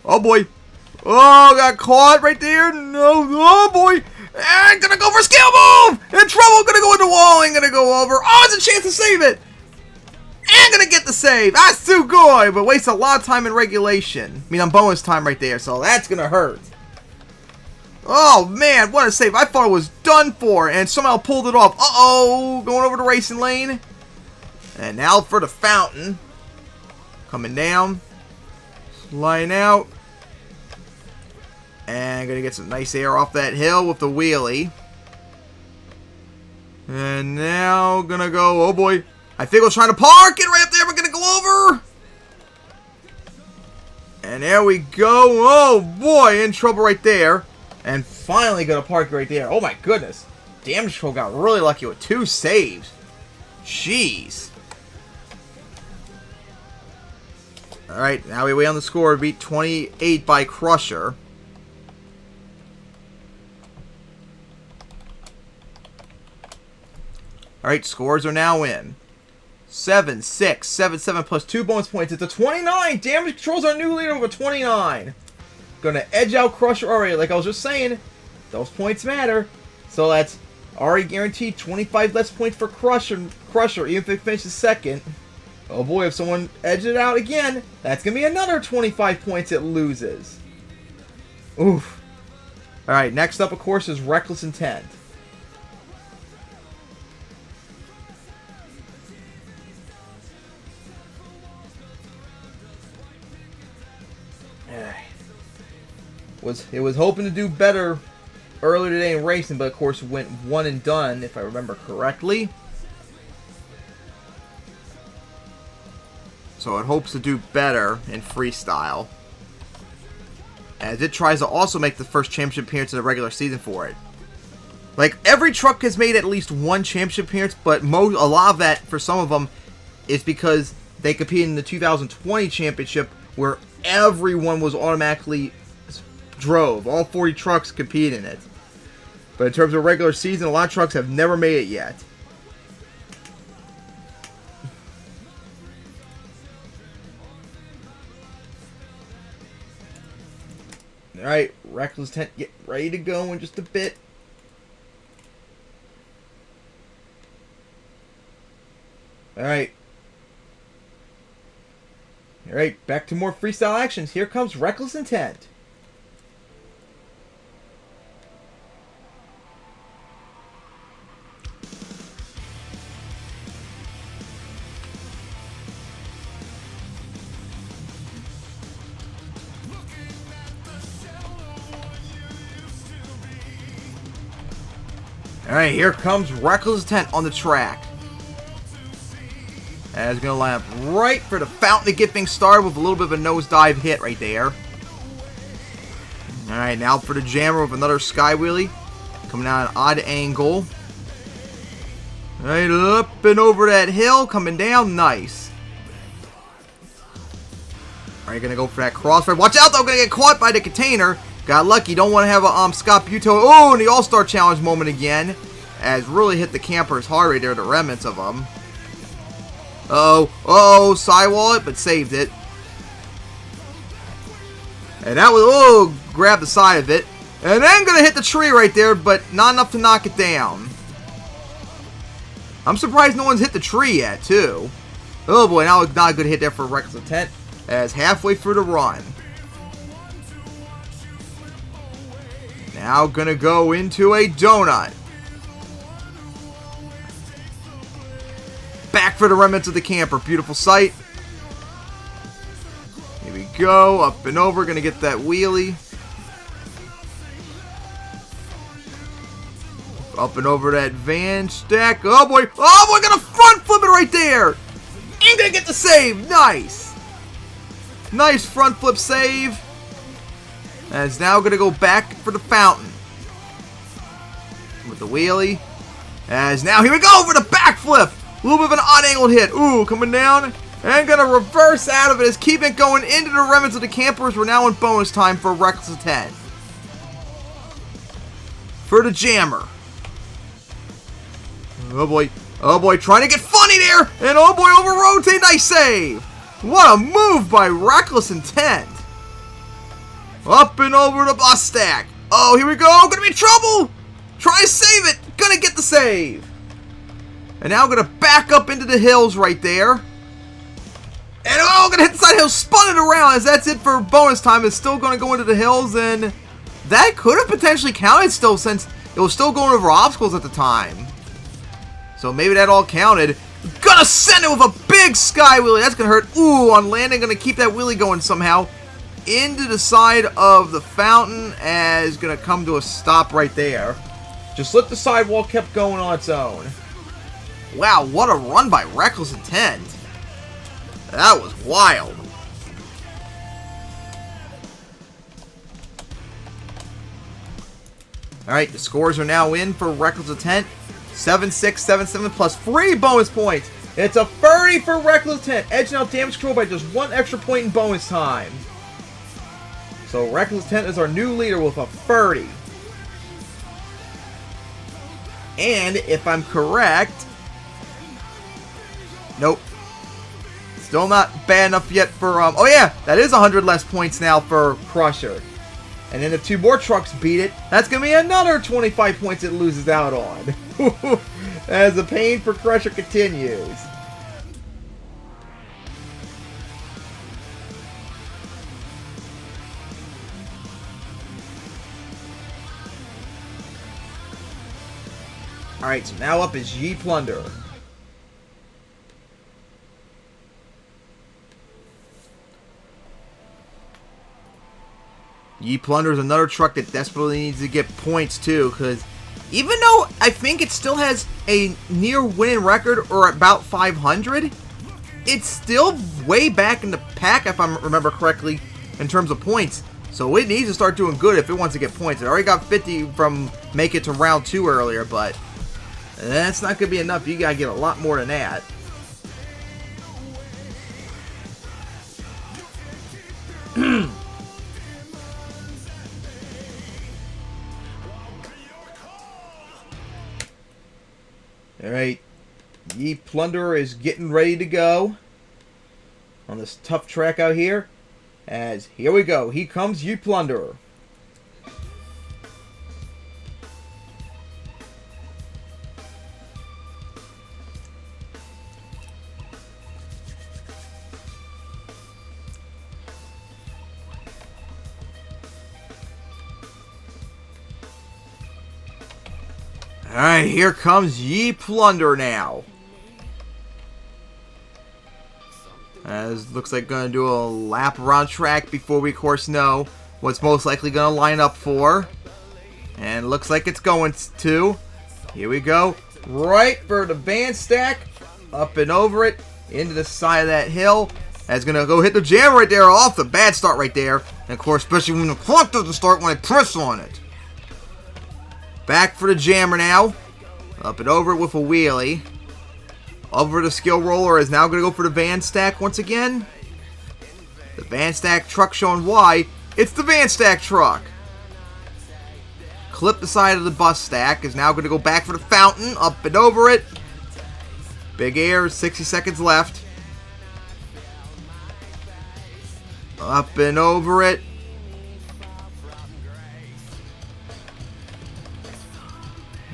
Oh boy. Oh, got caught right there. No, oh boy. And gonna go for a skill move. In trouble, gonna go into wall and gonna go over. Oh, it's a chance to save it. And gonna get the save. That's too good, but wastes a lot of time in regulation. I mean, on bonus time right there, so that's gonna hurt. Oh man, what a save. I thought it was done for and somehow pulled it off. Uh-oh, going over the racing lane. And now for the fountain. Coming down. Sliding out. And gonna get some nice air off that hill with the wheelie. And now gonna go, oh boy. I think I was trying to park it right up there, but gonna go over. And there we go. Oh boy, in trouble right there. And finally gonna park right there. Oh my goodness. Damage control got really lucky with 2 saves. Jeez. Alright, now we wait on the score. Beat 28 by Crusher. Alright, scores are now in. 7, 6, 7, 7 plus 2 bonus points. It's a 29! Damage controls our new leader over 29. Gonna edge out Crusher already. Like I was just saying, those points matter. So that's already guaranteed 25 less points for Crusher, even if it finishes second. Oh boy, if someone edges it out again, that's going to be another 25 points it loses. Oof. Alright, next up, of course, is Reckless Intent. It was hoping to do better earlier today in racing, but of course went one and done, if I remember correctly. So it hopes to do better in freestyle, as it tries to also make the first championship appearance in the regular season for it. Like, every truck has made at least one championship appearance, but a lot of that, for some of them, is because they competed in the 2020 championship, where everyone was automatically drove. All 40 trucks competed in it. But in terms of regular season, a lot of trucks have never made it yet. Alright, Reckless Tent, get ready to go in just a bit. Alright. Alright, back to more freestyle actions. Here comes Reckless Intent. Alright, here comes Reckless Intent on the track. And it's going to line up right for the fountain to get things started with a little bit of a nosedive hit right there. Alright, now for the jammer with another sky wheelie. Coming out at an odd angle. Right up and over that hill, coming down, nice. Alright, going to go for that crossfire. Watch out though, going to get caught by the container. Got lucky, don't want to have a Scott Buto. Oh, and the All-Star Challenge moment again. As really hit the campers hard right there, the remnants of them. Uh-oh, sidewall it, but saved it. And that was, grab the side of it. And then gonna hit the tree right there, but not enough to knock it down. I'm surprised no one's hit the tree yet, too. Oh boy, now not a good hit there for Reckless Intent, as halfway through the run. Now gonna go into a donut. Back for the remnants of the camper. Beautiful sight. Here we go. Up and over. Gonna get that wheelie. Up and over that van stack. Oh boy. Oh boy. Got a front flip it right there. And gonna get the save. Nice. Nice front flip save. And it's now gonna go back for the fountain. With the wheelie. As now, here we go for the backflip. A little bit of an odd angled hit. Ooh, coming down. And gonna reverse out of it as keep it going into the remnants of the campers. We're now in bonus time for Reckless Intent. For the jammer. Oh boy. Oh boy, trying to get funny there. And oh boy, over rotate. Nice save. What a move by Reckless Intent. Up and over the bus stack. Oh, here we go. Gonna be in trouble. Try to save it. Gonna get the save. And now gonna back up into the hills right there. And oh, gonna hit the side hill, spun it around as that's it for bonus time. It's still gonna go into the hills, and that could have potentially counted still since it was still going over obstacles at the time. So maybe that all counted. Gonna send it with a big sky wheelie. That's gonna hurt. Ooh, on landing, gonna keep that wheelie going somehow. Into the side of the fountain as gonna come to a stop right there. Just let the sidewall kept going on its own. Wow, what a run by Reckless Intent. That was wild. Alright, the scores are now in for Reckless Intent. 7-6, 7-7 plus 3 bonus points. It's a 30 for Reckless Intent, edging out damage control by just 1 extra point in bonus time. So Reckless Intent is our new leader with a 30. And if I'm correct, nope. Still not bad enough yet for, oh yeah, that is 100 less points now for Crusher. And then if 2 more trucks beat it, that's going to be another 25 points it loses out on. As the pain for Crusher continues. Alright, so now up is Ye Plunder. Ye Plunder is another truck that desperately needs to get points too, because even though I think it still has a near winning record or about 500, it's still way back in the pack if I remember correctly in terms of points. So it needs to start doing good if it wants to get points. It already got 50 from make it to round 2 earlier, but that's not going to be enough. You got to get a lot more than that. Alright, Ye Plunderer is getting ready to go on this tough track out here. As here we go, here comes Ye Plunderer. Alright, here comes Ye Plunder now. As looks like going to do a lap around track before we, of course, know what's most likely going to line up for. And looks like it's going to. Here we go. Right for the van stack. Up and over it. Into the side of that hill. That's going to go hit the jam right there. Off the bad start right there. And, of course, especially when the clock doesn't start when I press on it. Back for the jammer now. Up and over it with a wheelie. Over the skill roller is now going to go for the van stack once again. The van stack truck showing why. It's the van stack truck. Clip the side of the bus stack is now going to go back for the fountain. Up and over it. Big air, 60 seconds left. Up and over it.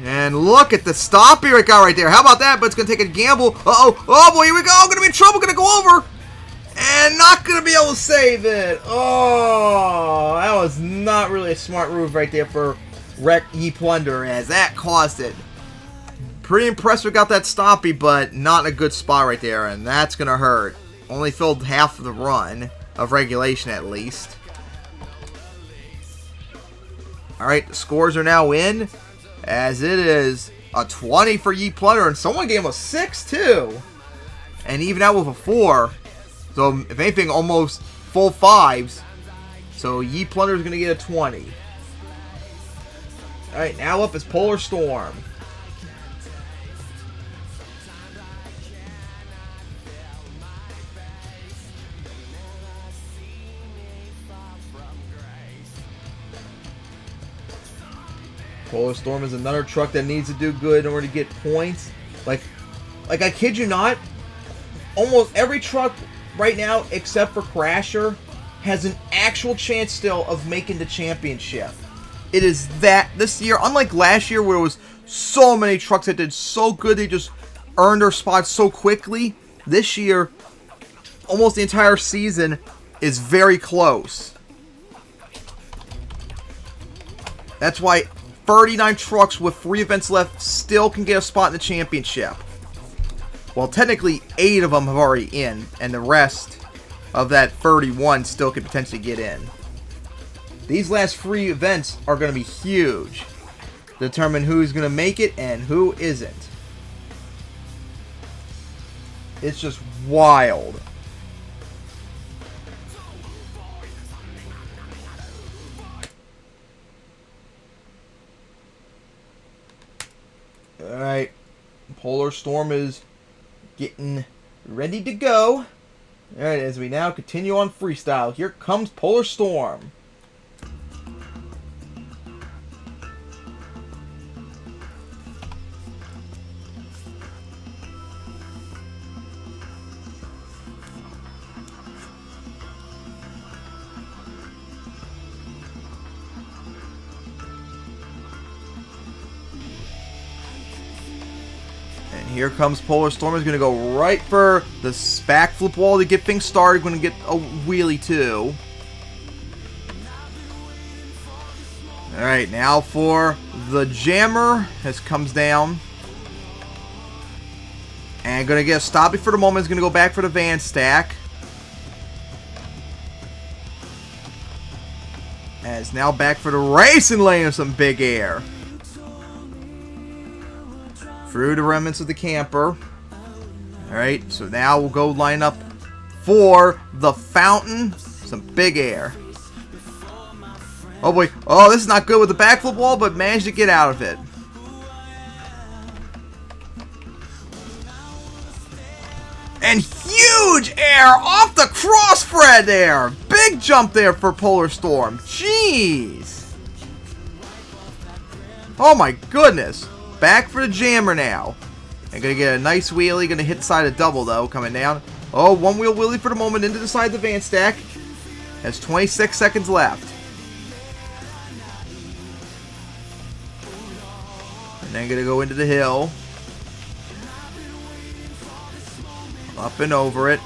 And look at the stop here it got right there. How about that? But it's going to take a gamble. Uh-oh. Oh, boy, here we go. Going to be in trouble. Going to go over. And not going to be able to save it. Oh, that was not really a smart move right there for Wreck Ye Plunder, as that caused it. Pretty impressed we got that stoppy, but not in a good spot right there. And that's going to hurt. Only filled half of the run of regulation at least. All right, the scores are now in. As it is a 20 for Ye Plunder, and someone gave him a 6 too. And even out with a 4. So, if anything, almost full 5s. So, Ye Plunder is going to get a 20. Alright, now up is Polar Storm. Polar Storm is another truck that needs to do good in order to get points. Like I kid you not, almost every truck right now, except for Crasher, has an actual chance still of making the championship. It is that this year, unlike last year where it was so many trucks that did so good, they just earned their spots so quickly. This year, almost the entire season is very close. That's why 39 trucks with 3 events left still can get a spot in the championship. Well, technically 8 of them have already in, and the rest of that 31 still could potentially get in. These last 3 events are going to be huge. Determine who's going to make it and who isn't. It's just wild. Alright, Polar Storm is getting ready to go. Alright, as we now continue on freestyle, here comes Polar Storm. Here comes Polar Storm. Is going to go right for the back flip wall to get things started. Going to get a wheelie too. Alright, now for the jammer. This comes down. And going to get a stoppy for the moment. Is going to go back for the van stack. As now back for the racing lane of some big air. Through the remnants of the camper. Alright, so now we'll go line up for the fountain. Some big air. Oh boy. Oh, this is not good with the backflip wall, but managed to get out of it. And huge air off the crossbred there. Big jump there for Polar Storm. Jeez. Oh my goodness. Back for the jammer now. And gonna get a nice wheelie. Gonna hit the side of double though. Coming down. Oh, one wheel wheelie for the moment into the side of the van stack. Has 26 seconds left. And then gonna go into the hill. Up and over it.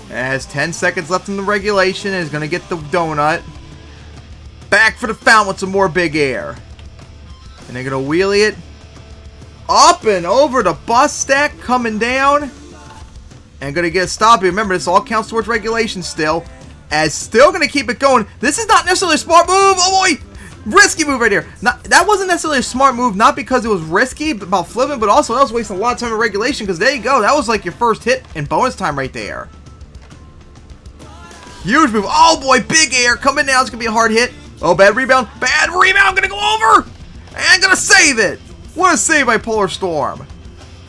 Has 10 seconds left in the regulation. Is going to get the donut. Back for the fountain with some more big air. And they're going to wheelie it. Up and over the bus stack. Coming down. And going to get a stop here. Remember, this all counts towards regulation still. As still going to keep it going. This is not necessarily a smart move. Oh boy. Risky move right here. That wasn't necessarily a smart move, not because it was risky about flipping, but also that was wasting a lot of time in regulation, because there you go. That was like your first hit in bonus time right there. Huge move. Oh boy, big air coming down. It's going to be a hard hit. Oh, bad rebound. Bad rebound. Going to go over. And going to save it. What a save by Polar Storm.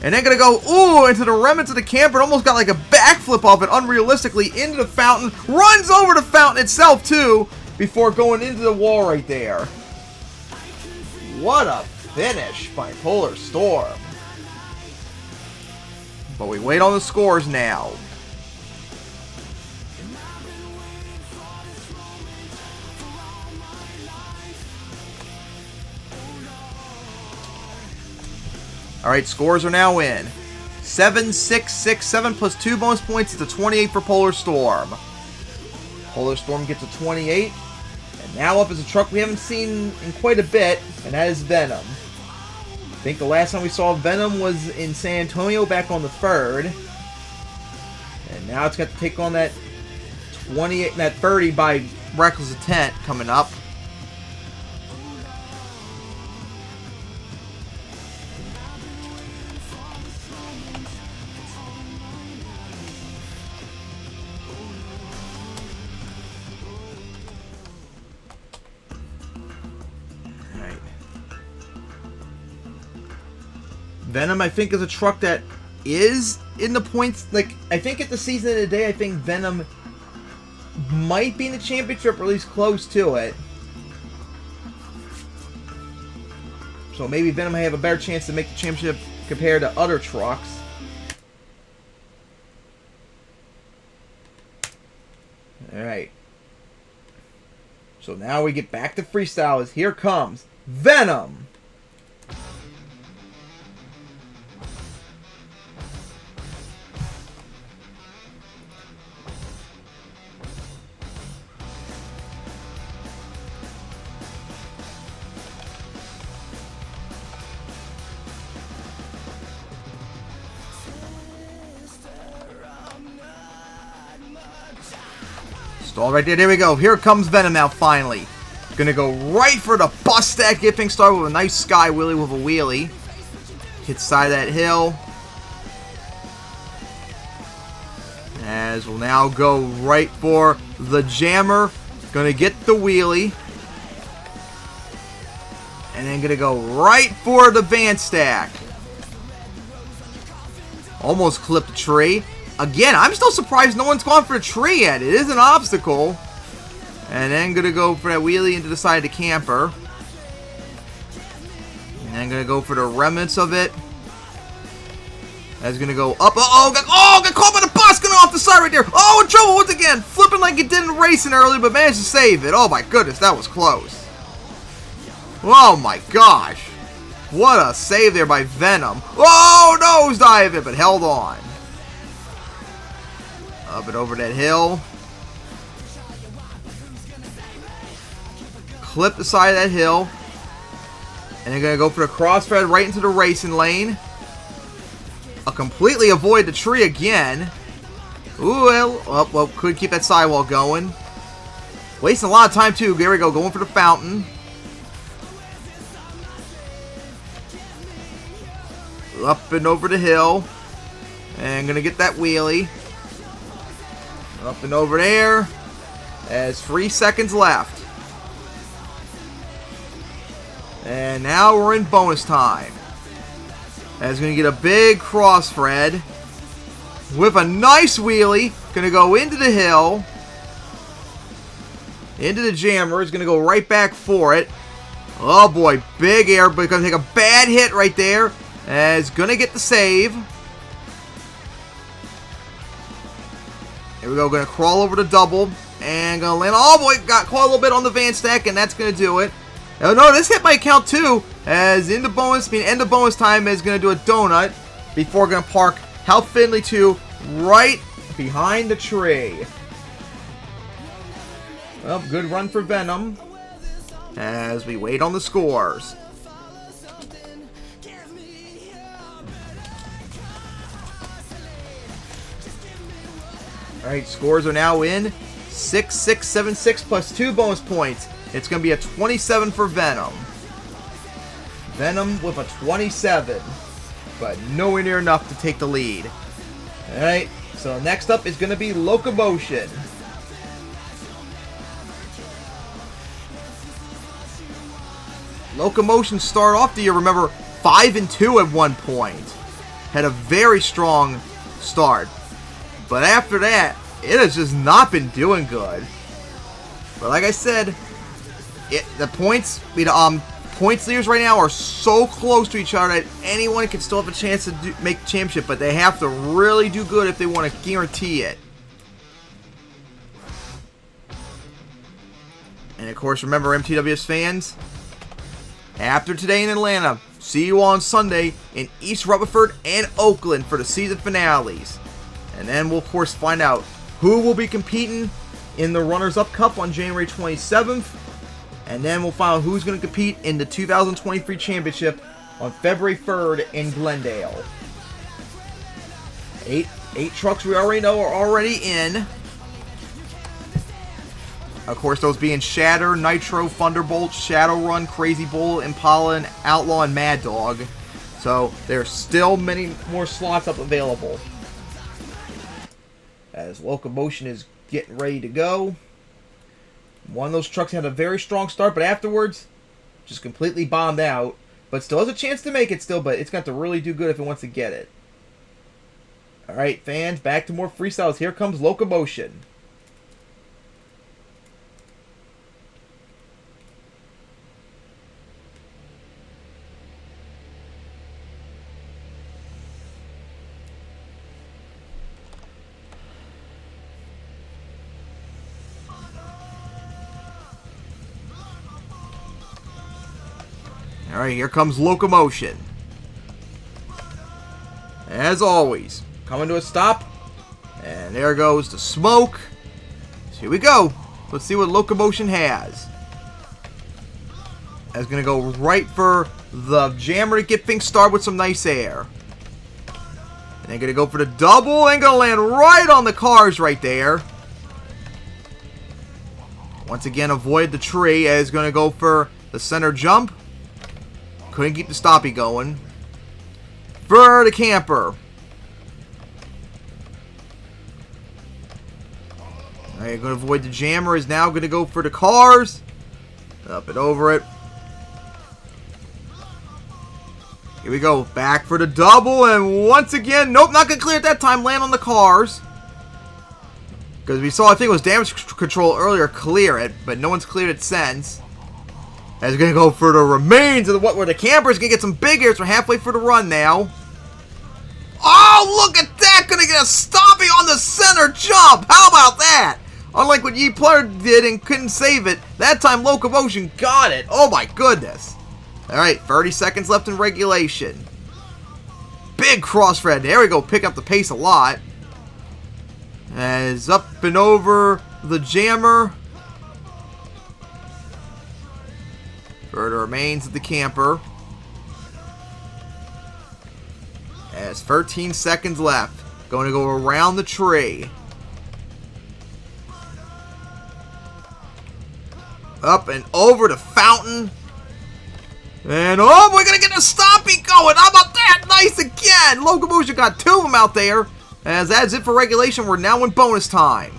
And then going to go, ooh, into the remnants of the camper. And almost got like a backflip off it unrealistically into the fountain. Runs over the fountain itself, too. Before going into the wall right there. What a finish by Polar Storm. But we wait on the scores now. Alright, scores are now in. 7, 6, 6, 7 plus 2 bonus points to 28 for Polar Storm. Polar Storm gets a 28. And now up is a truck we haven't seen in quite a bit, and that is Venom. I think the last time we saw Venom was in San Antonio back on the 3rd. And now it's got to take on that 28, that 30 by Reckless Intent coming up. Venom, I think, is a truck that is in the points. Like, I think at the season of the day, I think Venom might be in the championship, or at least close to it. So maybe Venom may have a better chance to make the championship compared to other trucks. Alright. So now we get back to freestyle as here comes Venom. Stall right there. There we go. Here comes Venom now, finally. Gonna go right for the bus stack. Get things started with a nice sky wheelie with a wheelie. Hit the side of that hill. As we'll now go right for the jammer. Gonna get the wheelie. And then gonna go right for the van stack. Almost clipped the tree. Again, I'm still surprised no one's gone for a tree yet. It is an obstacle. And then going to go for that wheelie into the side of the camper. And then going to go for the remnants of it. That's going to go up. Got caught by the bus. Going off the side right there. Oh, in trouble once again. Flipping like it didn't racing earlier, but managed to save it. Oh my goodness, that was close. Oh my gosh. What a save there by Venom. Oh, nosedive it, but held on. Up and over that hill. Clip the side of that hill. And they're going to go for the crossfed right into the racing lane. I'll completely avoid the tree again. Ooh, well, could keep that sidewall going. Wasting a lot of time, too. There we go. Going for the fountain. Up and over the hill. And going to get that wheelie. Up and over there. As 3 seconds left. And now we're in bonus time. As going to get a big cross thread. With a nice wheelie. Going to go into the hill. Into the jammer. Is going to go right back for it. Oh boy. Big air. But going to take a bad hit right there. As going to get the save. Here we go. Going to crawl over the double. And going to land. Oh boy. Got caught a little bit on the van stack. And that's going to do it. Oh no, this hit might count too. As in the bonus, end of bonus time is going to do a donut. Before going to park Hal Finley 2 right behind the tree. Well, good run for Venom. As we wait on the scores. Alright, scores are now in. 6, 6, 7, 6 plus 2 bonus points. It's going to be a 27 for Venom. Venom with a 27. But nowhere near enough to take the lead. Alright, so next up is going to be Locomotion. Locomotion started off the year, remember, 5-2 at one point. Had a very strong start. But after that, it has just not been doing good. But like I said, the points leaders right now are so close to each other that anyone can still have a chance to make the championship, but they have to really do good if they want to guarantee it. And of course, remember, MTWS fans, after today in Atlanta, see you on Sunday in East Rutherford and Oakland for the season finales. And then we'll of course find out who will be competing in the Runners-Up Cup on January 27th. And then we'll find out who's going to compete in the 2023 Championship on February 3rd in Glendale. Eight trucks we already know are already in. Of course, those being Shatter, Nitro, Thunderbolt, Shadowrun, Crazy Bull, Impala, and Outlaw, and Mad Dog. So there's still many more slots up available. As Locomotion is getting ready to go. One of those trucks had a very strong start, but afterwards, just completely bombed out. But still has a chance to make it still, but it's got to really do good if it wants to get it. Alright, fans, back to more freestyles. Here comes Locomotion. Alright, here comes Locomotion. As always, coming to a stop. And there goes the smoke. So here we go. Let's see what Locomotion has. It's going to go right for the jammer to get things started with some nice air. And they're going to go for the double and going to land right on the cars right there. Once again, avoid the tree. And it's going to go for the center jump. Couldn't keep the stoppie going. For the camper. Alright, going to avoid the jammer. Is now going to go for the cars. Up and over it. Here we go. Back for the double. And once again, nope, not going to clear it that time. Land on the cars. Because we saw, I think it was damage control earlier, clear it. But no one's cleared it since. As going to go for the remains of where the camper's going to get some big airs. We're halfway for the run now. Oh, look at that. Going to get a stoppie on the center jump. How about that? Unlike what Ye Player did and couldn't save it, that time Locomotion got it. Oh my goodness. Alright, 30 seconds left in regulation. Big crossthread. There we go. Pick up the pace a lot. As up and over the jammer. For the remains of the camper. As 13 seconds left. Going to go around the tree. Up and over the fountain. And oh, we're going to get a stoppie going. How about that? Nice again. Locomotion got 2 of them out there. As that's it for regulation. We're now in bonus time.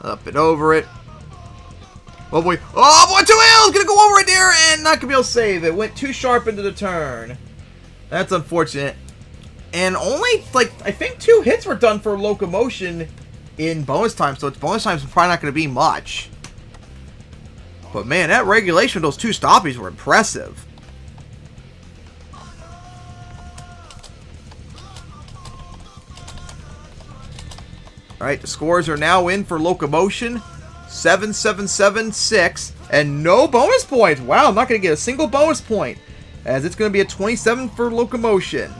Up and over it. Oh boy. Oh boy, 2 hills. Going to go over right there and not going to be able to save it. Went too sharp into the turn. That's unfortunate. And only, like, I think 2 hits were done for locomotion in bonus time. So its bonus time is probably not going to be much. But man, that regulation, those 2 stoppies were impressive. Alright, the scores are now in for locomotion. 7, 7, 7, 6. And no bonus points. Wow, I'm not going to get a single bonus point. As it's going to be a 27 for locomotion.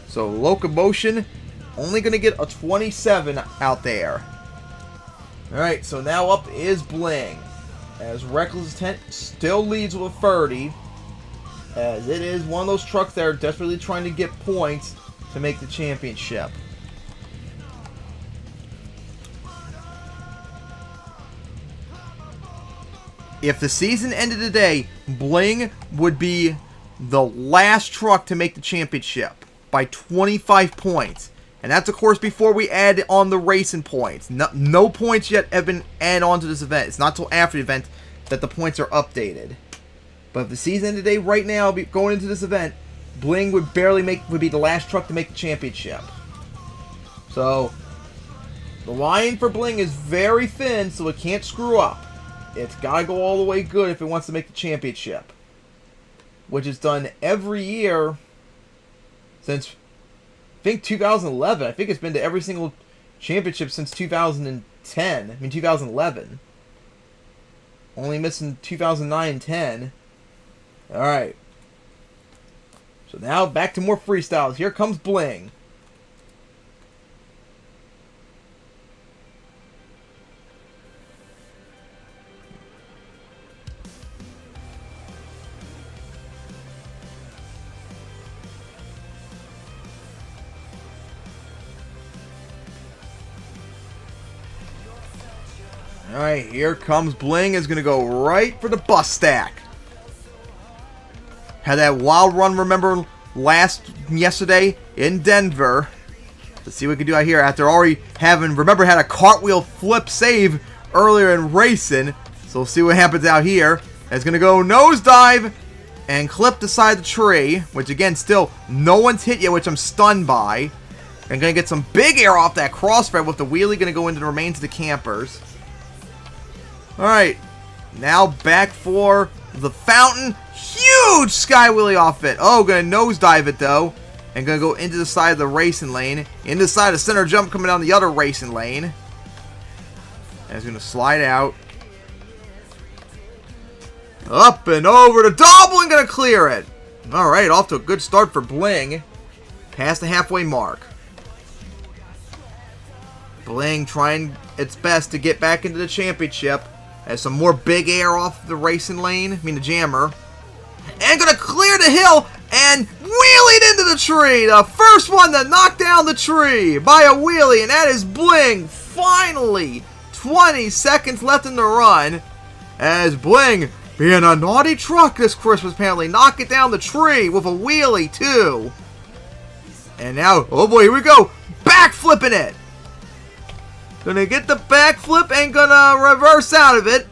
So locomotion only going to get a 27 out there. Alright, so now up is Bling. As Reckless Intent still leads with a 30. As it is one of those trucks that are desperately trying to get points to make the championship. If the season ended today, Bling would be the last truck to make the championship by 25 points. And that's, of course, before we add on the racing points. No points yet have been added on to this event. It's not until after the event that the points are updated. But if the season today, right now, going into this event, Bling would would be the last truck to make the championship. So, the line for Bling is very thin, so it can't screw up. It's got to go all the way good if it wants to make the championship. Which is done every year since, I think, 2011. I think it's been to every single championship since 2011. Only missing 2009 and 10. Alright. So now back to more freestyles. Here comes Bling. Alright, here comes Bling. Is going to go right for the bus stack. Had that wild run, remember, yesterday in Denver. Let's see what we can do out here after already having, remember, had a cartwheel flip save earlier in racing. So we'll see what happens out here. It's going to go nosedive and clip the side of the tree, which again, still no one's hit yet, which I'm stunned by. And going to get some big air off that crossfire with the wheelie going to go into the remains of the campers. Alright, now back for the fountain. Huge sky wheelie off it. Oh, going to nosedive it though. And going to go into the side of the racing lane. Into the side of the center jump coming down the other racing lane. And it's going to slide out. Up and over to double and going to clear it. Alright, off to a good start for Bling. Past the halfway mark. Bling trying its best to get back into the championship. Has some more big air off the racing lane. I mean the jammer. And going to clear the hill and wheeling into the tree. The first one to knock down the tree by a wheelie. And that is Bling. Finally. 20 seconds left in the run. As Bling, being a naughty truck this Christmas, apparently knock it down the tree with a wheelie too. And now, oh boy, here we go. Back flipping it. Gonna get the backflip and gonna reverse out of it.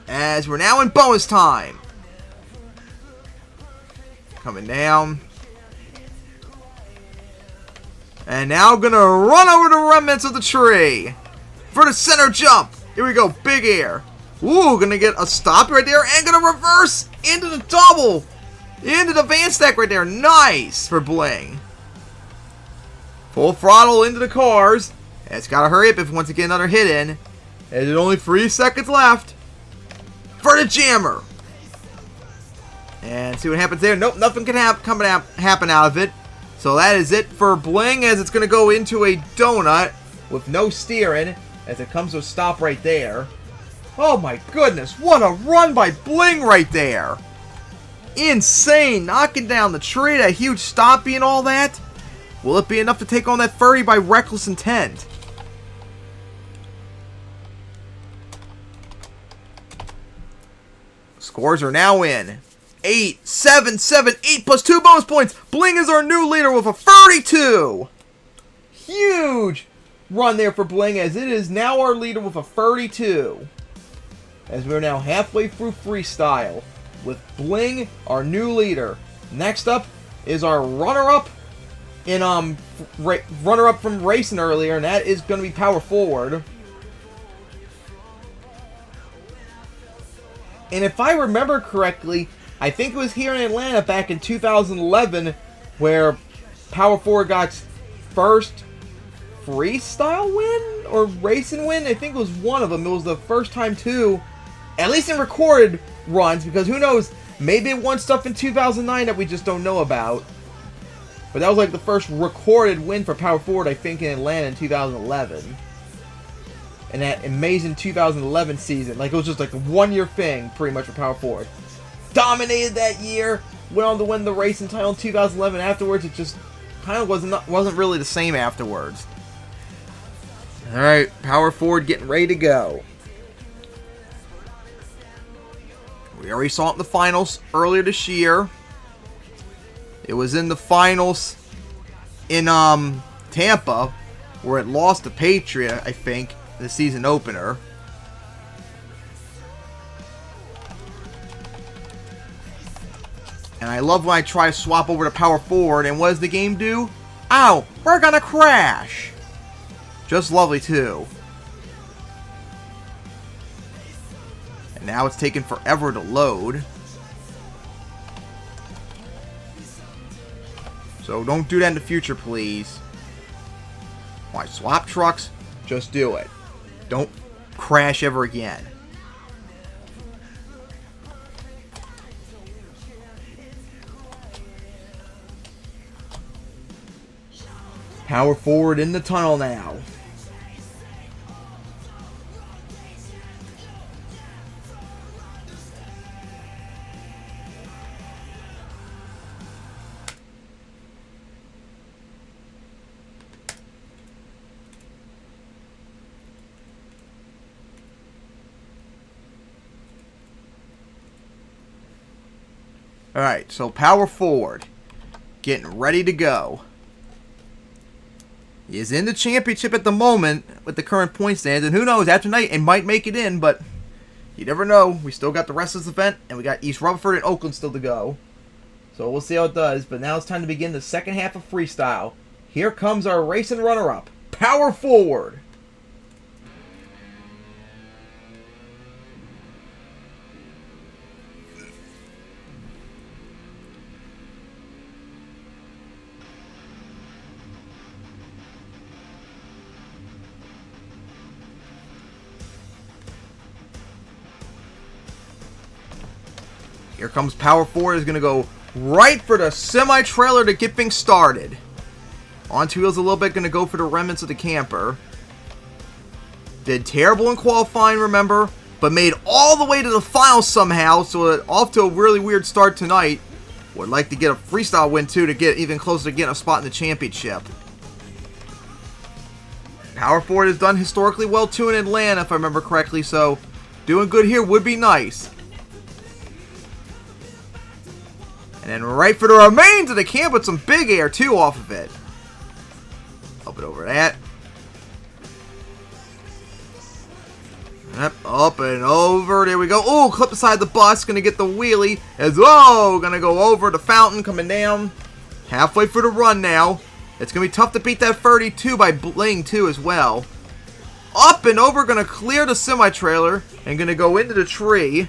As we're now in bonus time. Coming down. And now gonna run over the remnants of the tree. For the center jump. Here we go, big air. Ooh, gonna get a stop right there. And gonna reverse into the double. Into the van stack right there. Nice for Bling. Full throttle into the cars. It's got to hurry up if it wants to get another hit in. There's only 3 seconds left for the jammer. And see what happens there. Nope, nothing can happen out of it. So that is it for Bling, as it's going to go into a donut with no steering as it comes to a stop right there. Oh my goodness, what a run by Bling right there. Insane, knocking down the tree, that huge stoppie and all that. Will it be enough to take on that 30 by reckless intent? Scores are now in. 8, 7, 7, 8 plus 2 bonus points. Bling is our new leader with a 32. Huge run there for Bling, as it is now our leader with a 32. As we're now halfway through freestyle with Bling, our new leader. Next up is our runner-up in runner-up from racing earlier, and that is going to be power forward. And if I remember correctly, I think it was here in Atlanta back in 2011 where power forward got first freestyle win or racing win. I think it was one of them. It was the first time too, at least in recorded runs, because who knows, maybe it won stuff in 2009 that we just don't know about. But that was like the first recorded win for power forward, I think, in Atlanta in 2011. And that amazing 2011 season, like it was just like a one-year thing pretty much for power forward. Dominated that year, went on to win the racing title in 2011. Afterwards, it just kind of wasn't really the same afterwards. All right, power forward getting ready to go. We already saw it in the finals earlier this year. It was in the finals in Tampa, where it lost to Patriot, I think, the season opener. And I love when I try to swap over to power forward, and what does the game do? Ow, we're gonna crash. Just lovely too. And now it's taking forever to load. So don't do that in the future, please. Why swap trucks? Just do it. Don't crash ever again. Power forward in the tunnel now. Alright, so power forward. Getting ready to go. He is in the championship at the moment with the current point stands, and who knows, after tonight it might make it in, but you never know. We still got the rest of this event, and we got East Rutherford and Oakland still to go. So we'll see how it does, but now it's time to begin the second half of freestyle. Here comes our racing runner-up, power forward. Here comes power forward. Is going to go right for the semi-trailer to get things started. On two wheels a little bit. Going to go for the remnants of the camper. Did terrible in qualifying, remember. But made all the way to the finals somehow. So off to a really weird start tonight. Would like to get a freestyle win too to get even closer to getting a spot in the championship. Power forward has done historically well too in Atlanta, if I remember correctly. So doing good here would be nice. And then right for the remains of the camp with some big air, too, off of it. Up and over that. Yep, up and over. There we go. Oh, clip beside the bus. Going to get the wheelie. As, oh, going to go over the fountain, coming down. Halfway through the run now. It's going to be tough to beat that 32 by Bling, too, as well. Up and over. Going to clear the semi-trailer. And going to go into the tree.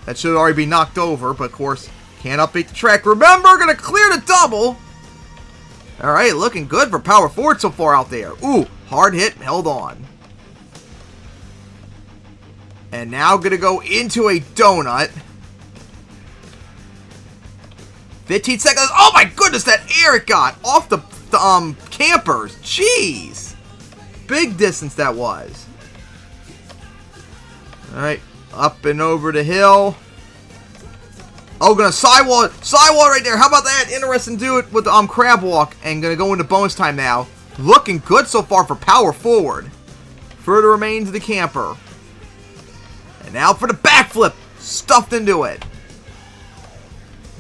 That should already be knocked over, but, of course, can't upbeat the track. Remember, going to clear the double. All right, looking good for power forward so far out there. Ooh, hard hit, held on. And now going to go into a donut. 15 seconds. Oh my goodness, that air it got off the campers. Jeez. Big distance that was. All right, up and over the hill. Oh, gonna sidewall right there. How about that? Interesting. Do it with the crab walk, and gonna go into bonus time now. Looking good so far for power forward. Further remains the camper. And now for the backflip. Stuffed into it.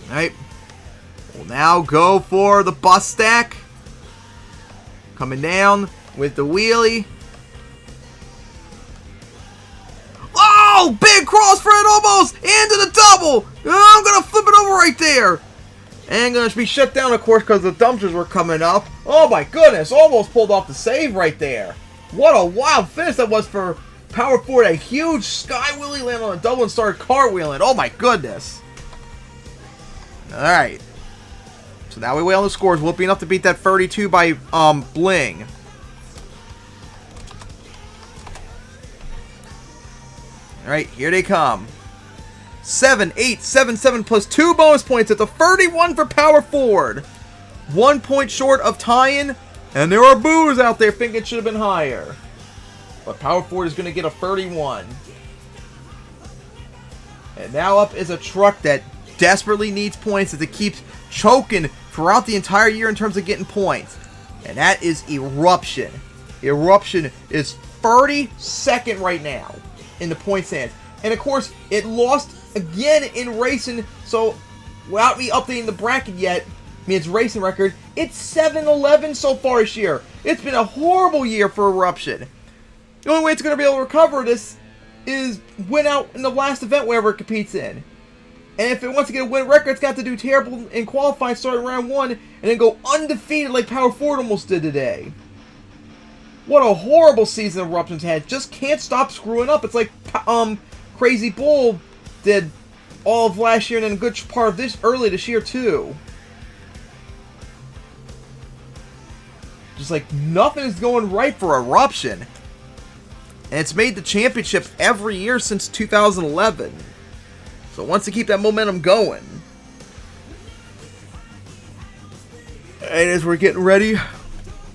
Alright. We'll now go for the bus stack. Coming down with the wheelie. Oh, big crossfit almost into the double. Oh, I'm going to flip it over right there. And going to be shut down, of course, because the dumpsters were coming up. Oh, my goodness. Almost pulled off the save right there. What a wild finish that was for power forward. A huge sky wheelie land on a double and started cartwheeling. Oh, my goodness. All right. So now we wait on the scores. Will it be enough to beat that 32 by Bling? All right, here they come. 7, 8, 7, 7 plus 2 bonus points at the 31 for power forward. 1 point short of tying, and there are boos out there thinking it should have been higher. But power forward is going to get a 31. And now up is a truck that desperately needs points as it keeps choking throughout the entire year in terms of getting points. And that is Eruption. Eruption is 32nd right now in the point stands. And of course, it lost again in racing, so without me updating the bracket yet, I mean its racing record, it's 7-11 so far this year. It's been a horrible year for Eruption. The only way it's going to be able to recover this is win out in the last event wherever it competes in. And if it wants to get a win record, it's got to do terrible in qualifying starting round 1 and then go undefeated like Power Forward almost did today. What a horrible season Eruption's had. Just can't stop screwing up. It's like Crazy Bull did all of last year and then a good part of this early this year too. Just like nothing is going right for Eruption. And it's made the championship every year since 2011. So it wants to keep that momentum going. And as we're getting ready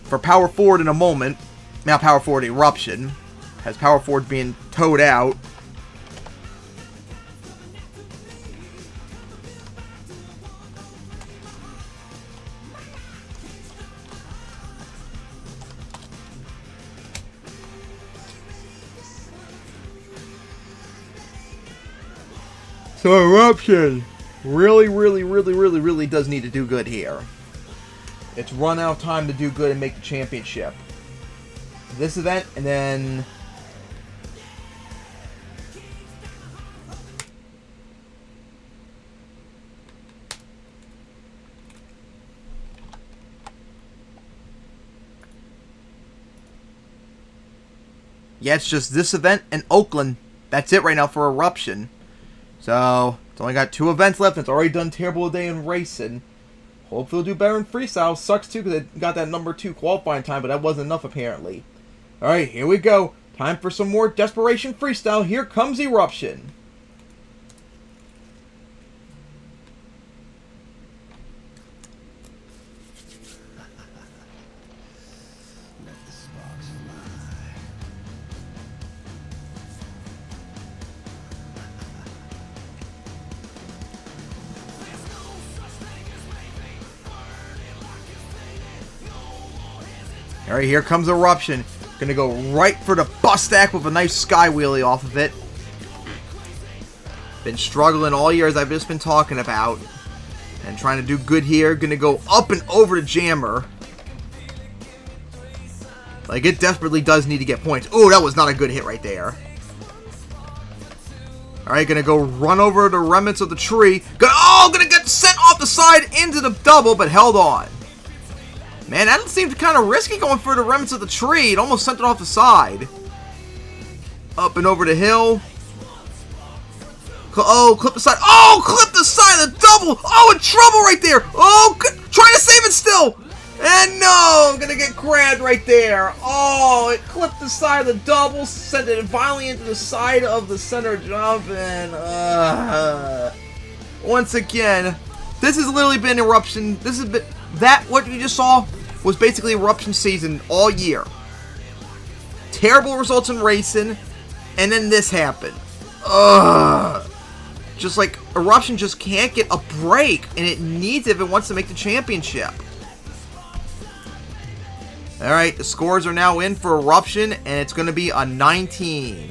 for Power Forward in a moment, now Power Forward Eruption, has Power Forward being towed out. So Eruption really does need to do good here. It's run out of time to do good and make the championship. This event, and then yeah, it's just this event and Oakland. That's it right now for Eruption. So it's only got 2 events left. It's already done terrible today in racing. Hopefully it'll do better in freestyle. Sucks too because it got that number 2 qualifying time, but that wasn't enough apparently. Alright, here we go. Time for some more desperation freestyle. Here comes Eruption. Alright, here comes Eruption. Gonna go right for the bus stack with a nice sky wheelie off of it. Been struggling all year as I've just been talking about. And trying to do good here. Gonna go up and over the jammer. Like, it desperately does need to get points. Oh, that was not a good hit right there. Alright, gonna go run over the remnants of the tree. Gonna get sent off the side into the double, but held on. Man, that seemed kind of risky going for the remnants of the tree. It almost sent it off the side. Up and over the hill. Oh, clip the side. Oh, clip the side of the double. Oh, in trouble right there. Oh, trying to save it still. And no, I'm going to get grabbed right there. Oh, it clipped the side of the double, sent it violently into the side of the center jump, and once again, this has literally been Eruption. This has been, what you just saw was basically Eruption season all year. Terrible results in racing, and then this happened. Just like, Eruption just can't get a break, and it needs it if it wants to make the championship. Alright, the scores are now in for Eruption, and it's going to be a 19.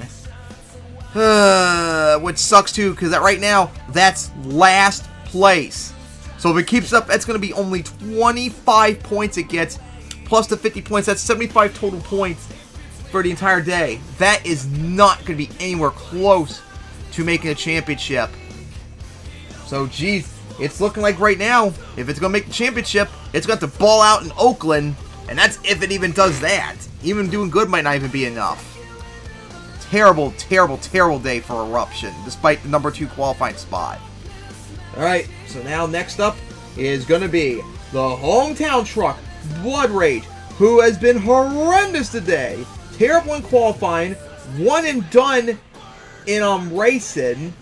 Which sucks too, because right now, that's last place. So if it keeps up, that's going to be only 25 points it gets, plus the 50 points. That's 75 total points for the entire day. That is not going to be anywhere close to making a championship. So, geez, it's looking like right now, if it's going to make the championship, it's going to have to ball out in Oakland, and that's if it even does that. Even doing good might not even be enough. Terrible, terrible, terrible day for Eruption, despite the number 2 qualifying spot. Alright, so now next up is going to be the hometown truck, Blood Rage, who has been horrendous today. Terrible in qualifying, one and done in racing.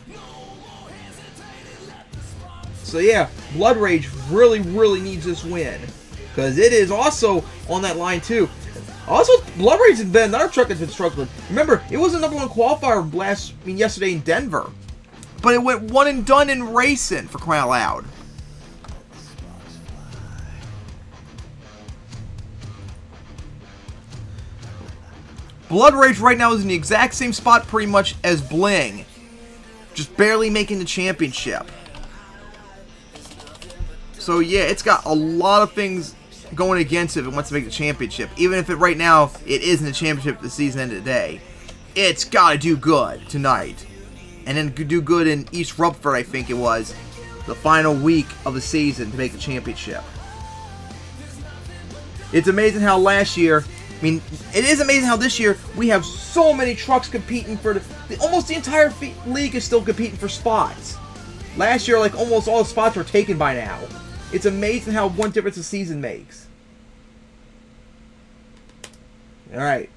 So yeah, Blood Rage really, really needs this win, because it is also on that line too. Also, Blood Rage has been another truck that's been struggling. Remember, it was the number 1 qualifier yesterday in Denver, but it went one and done in racing, for crying out loud. Blood Rage right now is in the exact same spot pretty much as Bling, just barely making the championship. So yeah, it's got a lot of things going against it if it wants to make the championship. Even if it right now, it isn't a championship at the season end of the day. It's got to do good tonight. And then do good in East Rupford, I think it was, the final week of the season to make the championship. It's amazing how last year, I mean, it is amazing how this year we have so many trucks competing for almost the entire league is still competing for spots. Last year, like, almost all the spots were taken by now. It's amazing how one difference a season makes. Alright.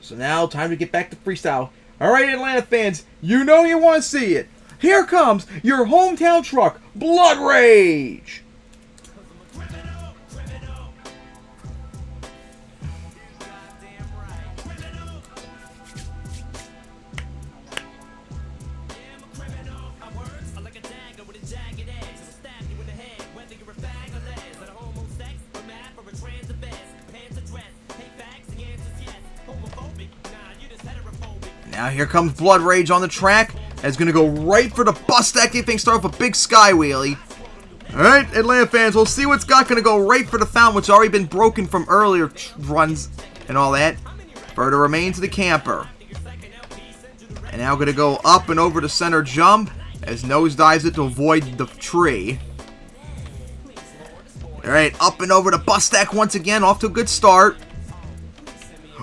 So now, time to get back to freestyle. Alright, Atlanta fans, you know you want to see it. Here comes your hometown truck, Blood Rage! Now here comes Blood Rage on the track. It's going to go right for the bus stack. They think start off a big sky wheelie. Alright, Atlanta fans, we'll see what's got. Going to go right for the fountain, which has already been broken from earlier runs and all that. For the remains of the camper. And now going to go up and over the center jump as nosedives it to avoid the tree. Alright, up and over the bus stack once again. Off to a good start.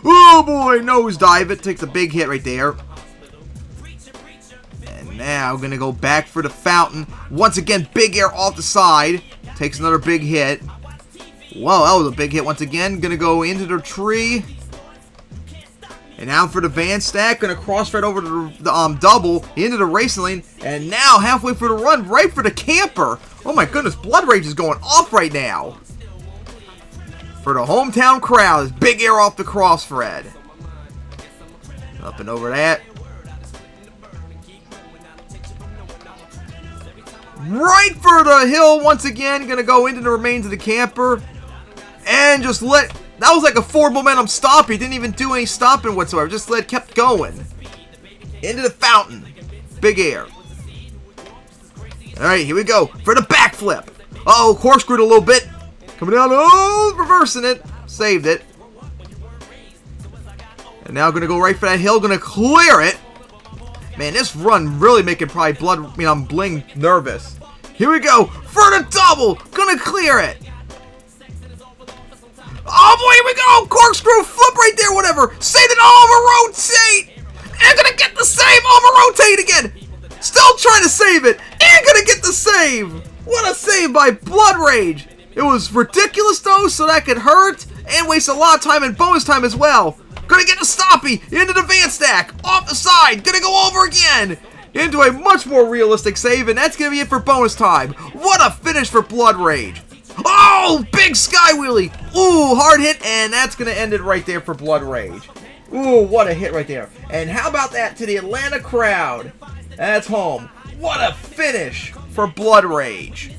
Oh boy, nosedive it. Takes a big hit right there. And now going to go back for the fountain. Once again, big air off the side. Takes another big hit. Whoa, that was a big hit once again. Going to go into the tree. And now for the van stack. Going to cross right over to the double. Into the racing lane. And now halfway for the run. Right for the camper. Oh my goodness, Blood Rage is going off right now. For the hometown crowd, big air off the cross thread. Up and over that. Right for the hill once again. Going to go into the remains of the camper. And just let... That was like a forward momentum stop. He didn't even do any stopping whatsoever. Just kept going. Into the fountain. Big air. Alright, here we go. For the backflip. Uh-oh, corkscrewed a little bit. Coming down, oh, reversing it. Saved it. And now going to go right for that hill. Going to clear it. Man, this run really making probably Bling nervous. Here we go. For the double. Going to clear it. Oh, boy, here we go. Corkscrew, flip right there, whatever. Save it, over rotate. And going to get the save. Over rotate again. Still trying to save it. And going to get the save. What a save by Blood Rage. It was ridiculous, though, so that could hurt and waste a lot of time and bonus time as well. Gonna get the stoppy into the van stack, off the side, gonna go over again into a much more realistic save, and that's gonna be it for bonus time. What a finish for Blood Rage. Oh, big sky wheelie. Ooh, hard hit, and that's gonna end it right there for Blood Rage. Ooh, what a hit right there. And how about that to the Atlanta crowd? That's home. What a finish for Blood Rage.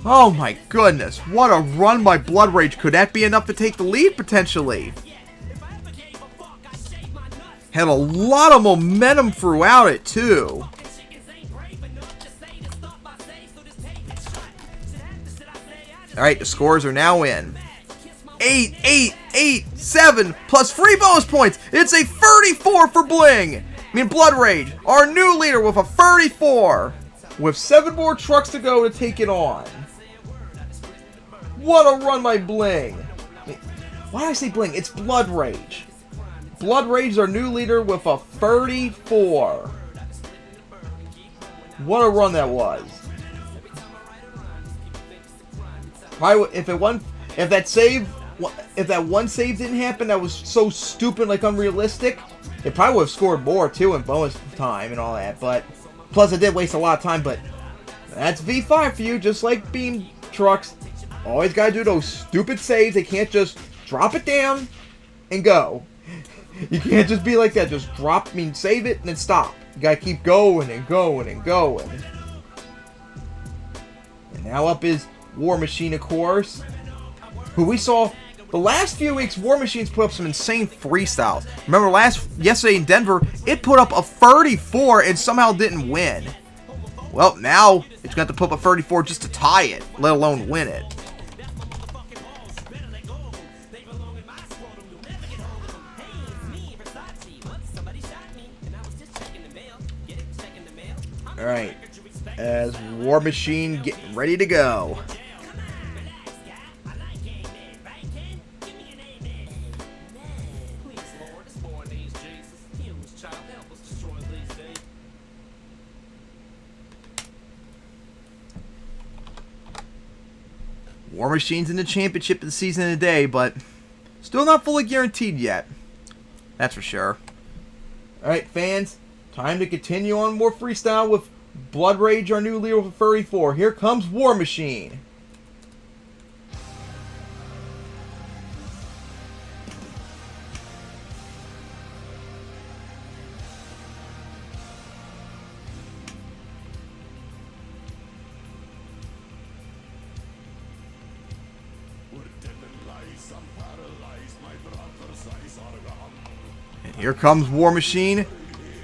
Oh my goodness. What a run by Blood Rage. Could that be enough to take the lead potentially? Had a lot of momentum throughout it too. Alright, the scores are now in. 8, 8, 8, 7, plus 3 bonus points. It's a 34 for Bling. Blood Rage, our new leader with a 34. With 7 more trucks to go to take it on. What a run by Bling. Why did I say Bling? It's Blood Rage. Blood Rage is our new leader with a 34. What a run that was. Probably if that one save didn't happen, that was so stupid, like unrealistic, it probably would have scored more too in bonus time and all that. But plus, it did waste a lot of time. But that's V5 for you, just like Beam Trucks. Always gotta do those stupid saves. They can't just drop it down and go. You can't just be like that. Just drop, save it and then stop. You gotta keep going and going and going. And now up is War Machine, of course, who we saw the last few weeks. War Machine's put up some insane freestyles. Remember yesterday in Denver, it put up a 34 and somehow didn't win. Well, now it's got to put up a 34 just to tie it, let alone win it. Alright, as War Machine getting ready to go. War Machine's in the championship of the season and a day, but still not fully guaranteed yet. That's for sure. Alright, fans, time to continue on more freestyle with Blood Rage, our new leader with a 34. Here comes War Machine. And here comes War Machine.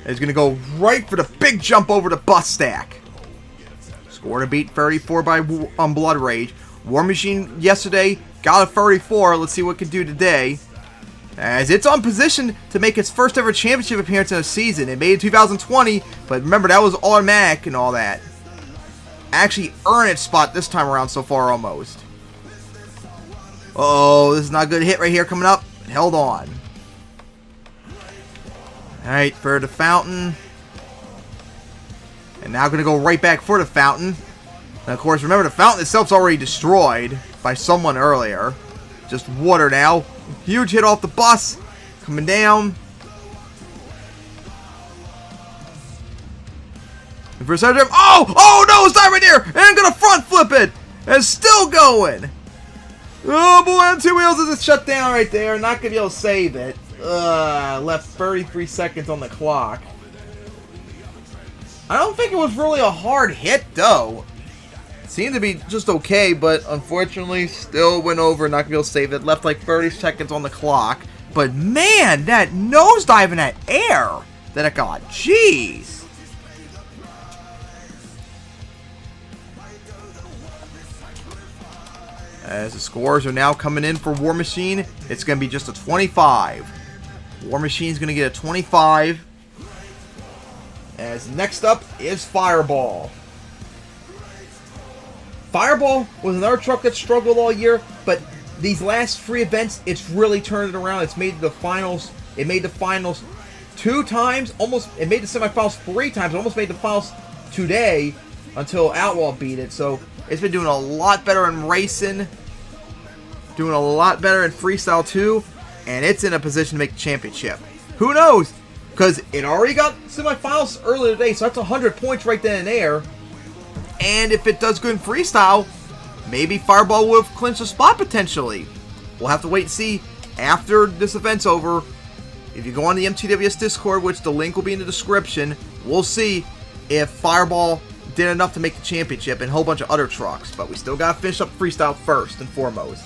Is going to go right for the big jump over the bus stack. Score to beat 34 by Blood Rage. War Machine yesterday got a 34. Let's see what it can do today. As it's on position to make its first ever championship appearance in a season. It made it in 2020, but remember that was automatic and all that. Actually earned its spot this time around so far almost. Oh, this is not a good hit right here coming up. Held on. Alright, for the fountain. And now going to go right back for the fountain. And of course, remember the fountain itself's already destroyed by someone earlier. Just water now. Huge hit off the bus. Coming down. And for a second, oh no, it's not right there. And I'm going to front flip it. And it's still going. Oh boy, on 2 wheels is shut down right there. Not going to be able to save it. Left 33 seconds on the clock. I don't think it was really a hard hit, though. It seemed to be just okay, but unfortunately, still went over. Not gonna be able to save it. Left like 30 seconds on the clock. But man, that nosedive in that air that it got. Jeez. As the scores are now coming in for War Machine, it's going to be just a 25. War Machine's going to get a 25. As next up is Fireball. Fireball was another truck that struggled all year, but these last 3 events, it's really turned it around. It's made the finals. It made the finals 2 times. Almost, it made the semifinals 3 times. It almost made the finals today until Outlaw beat it. So it's been doing a lot better in racing. Doing a lot better in freestyle too. And it's in a position to make the championship. Who knows? Because it already got semifinals earlier today, so that's 100 points right then and there. And if it does good in freestyle, maybe Fireball will have clinched a spot potentially. We'll have to wait and see after this event's over, if you go on the MTWS Discord, which the link will be in the description, we'll see if Fireball did enough to make the championship and a whole bunch of other trucks. But we still got to finish up freestyle first and foremost.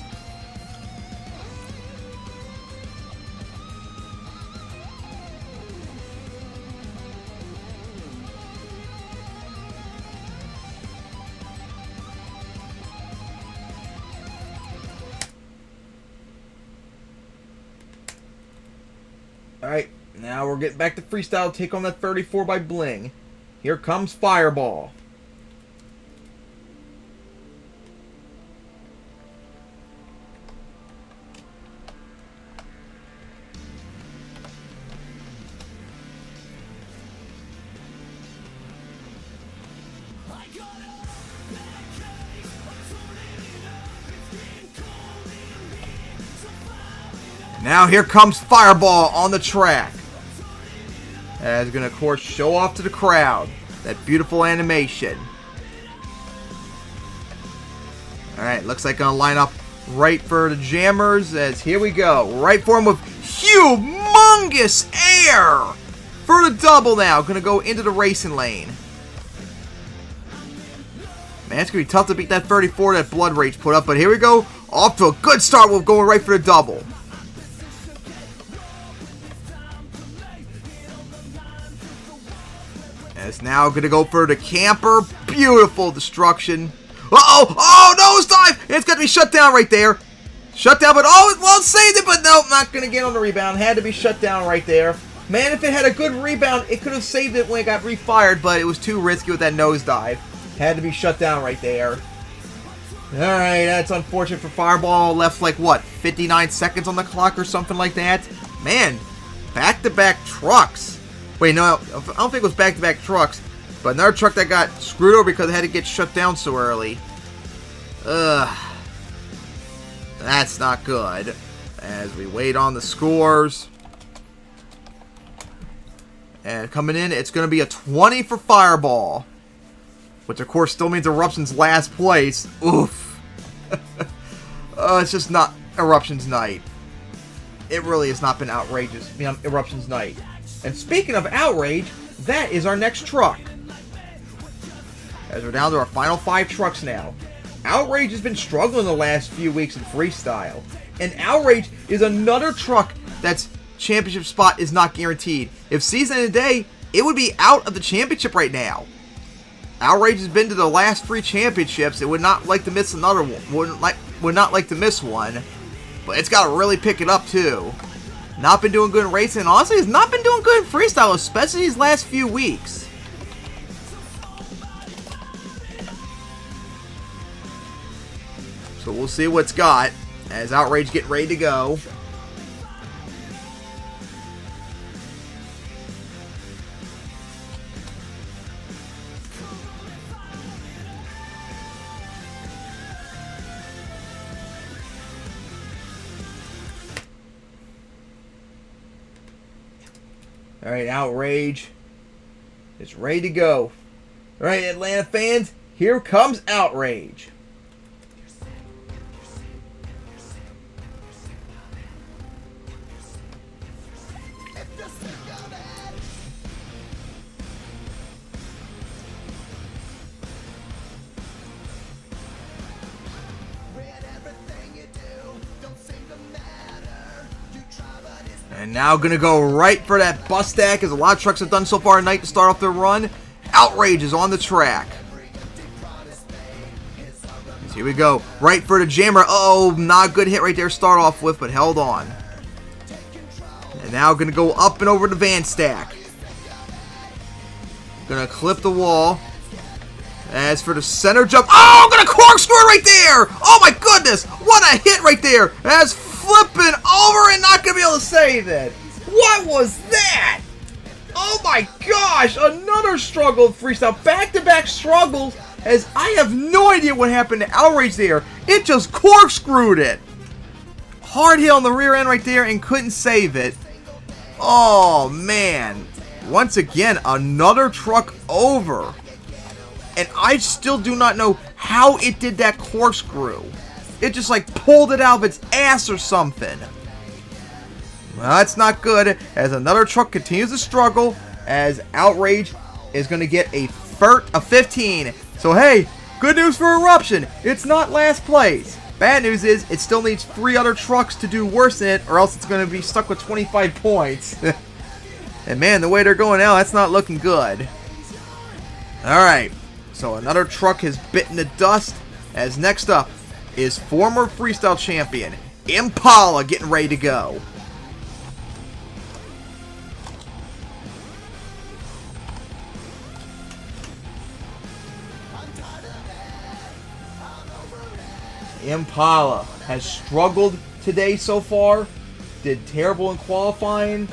Alright, now we're getting back to freestyle, take on that 34 by Bling. Here comes Fireball. Now here comes Fireball on the track. As going to, of course, show off to the crowd that beautiful animation. Alright, looks like going to line up right for the jammers. As here we go. Right for him with humongous air. For the double now. Going to go into the racing lane. Man, it's going to be tough to beat that 34 that Blood Rage put up. But here we go. Off to a good start with going right for the double. It's now going to go for the camper. Beautiful destruction. Uh-oh! Oh, nosedive! It's got to be shut down right there. Shut down, but oh, well, saved it, but no, not going to get on the rebound. Had to be shut down right there. Man, if it had a good rebound, it could have saved it when it got refired, but it was too risky with that nosedive. Had to be shut down right there. Alright, that's unfortunate for Fireball. Left like, what, 59 seconds on the clock or something like that? Man, back-to-back trucks. Wait, no, I don't think it was back-to-back trucks, but another truck that got screwed over because it had to get shut down so early. Ugh. That's not good. As we wait on the scores. And coming in, it's going to be a 20 for Fireball. Which, of course, still means Eruption's last place. Oof. It's just not Eruption's night. It really has not been outrageous. Eruption's night. And speaking of outrage, that is our next truck. As we're down to our final 5 trucks now. Outrage has been struggling the last few weeks in freestyle. And Outrage is another truck that's championship spot is not guaranteed. If season of the day, it would be out of the championship right now. Outrage has been to the last 3 championships. It would not like to miss another one. Would not like to miss one. But it's got to really pick it up too. Not been doing good in racing, and honestly, has not been doing good in freestyle, especially these last few weeks. So we'll see what's got as Outrage get ready to go. Alright, Outrage is ready to go. Alright, Atlanta fans, here comes Outrage. And now going to go right for that bus stack, as a lot of trucks have done so far tonight to start off their run. Outrage is on the track. So here we go. Right for the jammer. Uh-oh, not a good hit right there to start off with, but held on. And now going to go up and over the van stack. Going to clip the wall. As for the center jump. Oh, going to corkscrew right there. Oh my goodness. What a hit right there. As flipping over and not going to be able to save it. What was that? Oh my gosh. Another struggle in freestyle. Back-to-back struggles. As I have no idea what happened to Outrage there. It just corkscrewed it. Hard hit on the rear end right there and couldn't save it. Oh man. Once again, another truck over. And I still do not know how it did that corkscrew. It just like pulled it out of its ass or something. Well, that's not good, as another truck continues to struggle, as Outrage is going to get a 15. So hey, good news for Eruption, it's not last place. Bad news is, it still needs 3 other trucks to do worse than it, or else it's going to be stuck with 25 points. And man, the way they're going now, that's not looking good. Alright, so another truck has bitten the dust, as next up is former Freestyle Champion, Impala, getting ready to go. Impala has struggled today so far, did terrible in qualifying,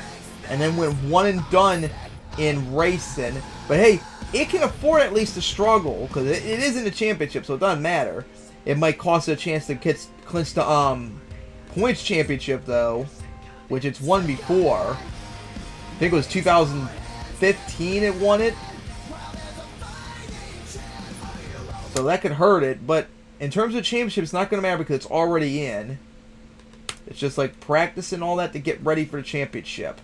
and then went one and done in racing. But hey, it can afford at least to struggle, because it is in the championship, so it doesn't matter. It might cost it a chance to clinch the points championship, though, which it's won before. I think it was 2015 it won it. So that could hurt it, but in terms of championship, it's not going to matter because it's already in. It's just like practicing all that to get ready for the championship.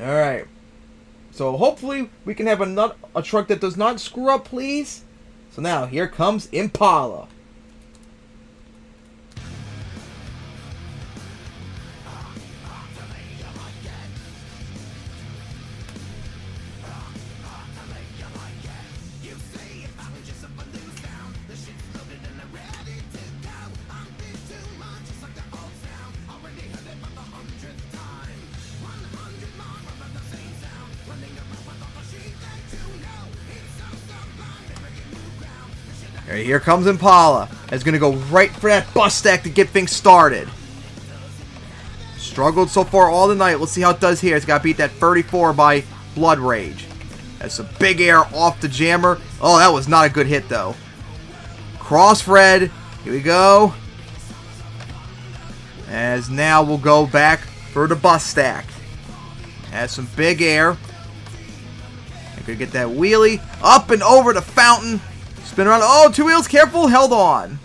Alright. So hopefully we can have a truck that does not screw up, please. So now, here comes Impala. Alright, here comes Impala. It's going to go right for that bus stack to get things started. Struggled so far all the night. Let's see how it does here. It's got to beat that 34 by Blood Rage. That's a big air off the jammer. Oh, that was not a good hit, though. Cross red. Here we go. As now we'll go back for the bus stack. Has some big air. I could get that wheelie. Up and over the fountain. Spin around. Oh, 2 wheels. Careful. Held on.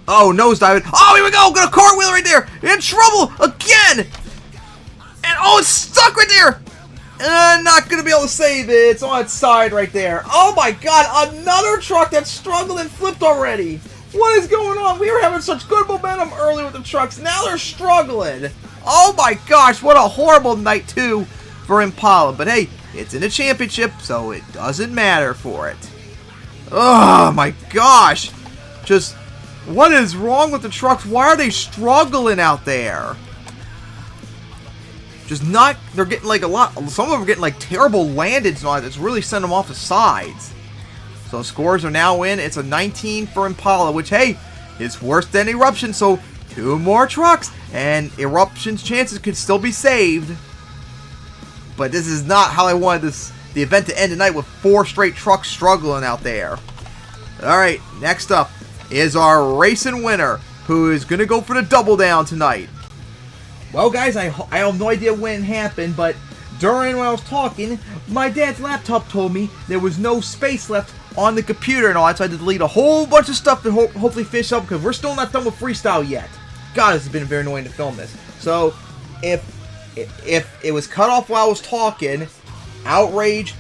Oh, nosedive. Oh, here we go. Got a cartwheel right there. In trouble again. And oh, it's stuck right there. Not going to be able to save it. It's on its side right there. Oh my god. Another truck that struggled and flipped already. What is going on? We were having such good momentum early with the trucks. Now they're struggling. Oh my gosh. What a horrible night, too, for Impala. But hey, it's in a championship, so it doesn't matter for it. Oh my gosh. Just, what is wrong with the trucks? Why are they struggling out there? Just not, they're getting like a lot, some of them are getting like terrible landings and all that. That's really sent them off the sides. So scores are now in. It's a 19 for Impala, which, hey, is worse than Eruption. So 2 more trucks, and Eruption's chances could still be saved. But this is not how I wanted the event to end tonight, with 4 straight trucks struggling out there. Alright, next up is our racing winner, who is going to go for the double down tonight. Well, guys, I have no idea when it happened, but during when I was talking, my dad's laptop told me there was no space left on the computer and all that, so I had to delete a whole bunch of stuff to hopefully finish up, because we're still not done with freestyle yet. God, this has been very annoying to film this. So, if it was cut off while I was talking, Outrage,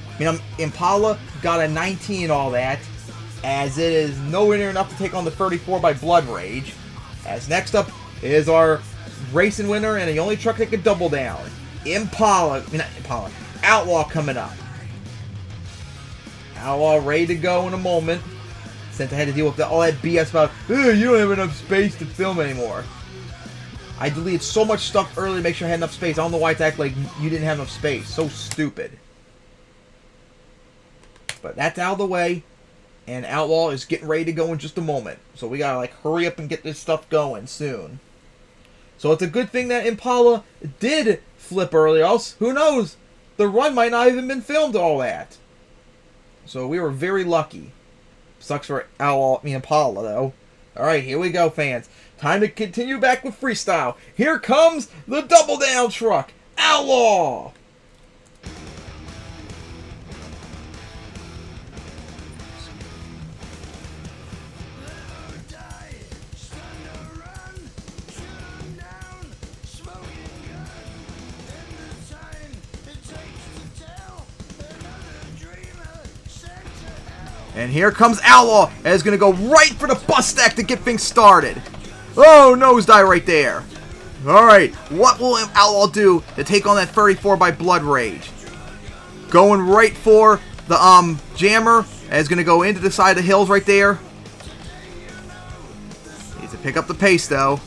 Impala got a 19 and all that, as it is nowhere near enough to take on the 34 by Blood Rage. As next up is our racing winner and the only truck that could double down, Outlaw coming up. Outlaw ready to go in a moment, since I had to deal with all that BS about, you don't have enough space to film anymore. I deleted so much stuff early to make sure I had enough space. I don't know why it's act like you didn't have enough space. So stupid. But that's out of the way, and Outlaw is getting ready to go in just a moment. So we gotta hurry up and get this stuff going soon. So it's a good thing that Impala did flip early, else who knows? The run might not even been filmed all that. So we were very lucky. Sucks for Impala though. Alright, here we go, fans. Time to continue back with freestyle. Here comes the double down truck, Outlaw! And here comes Outlaw, and is going to go right for the bus stack to get things started. Oh, nosedive right there. Alright, what will Outlaw do to take on that 34 by Blood Rage? Going right for the jammer, and is going to go into the side of the hills right there. Needs to pick up the pace though.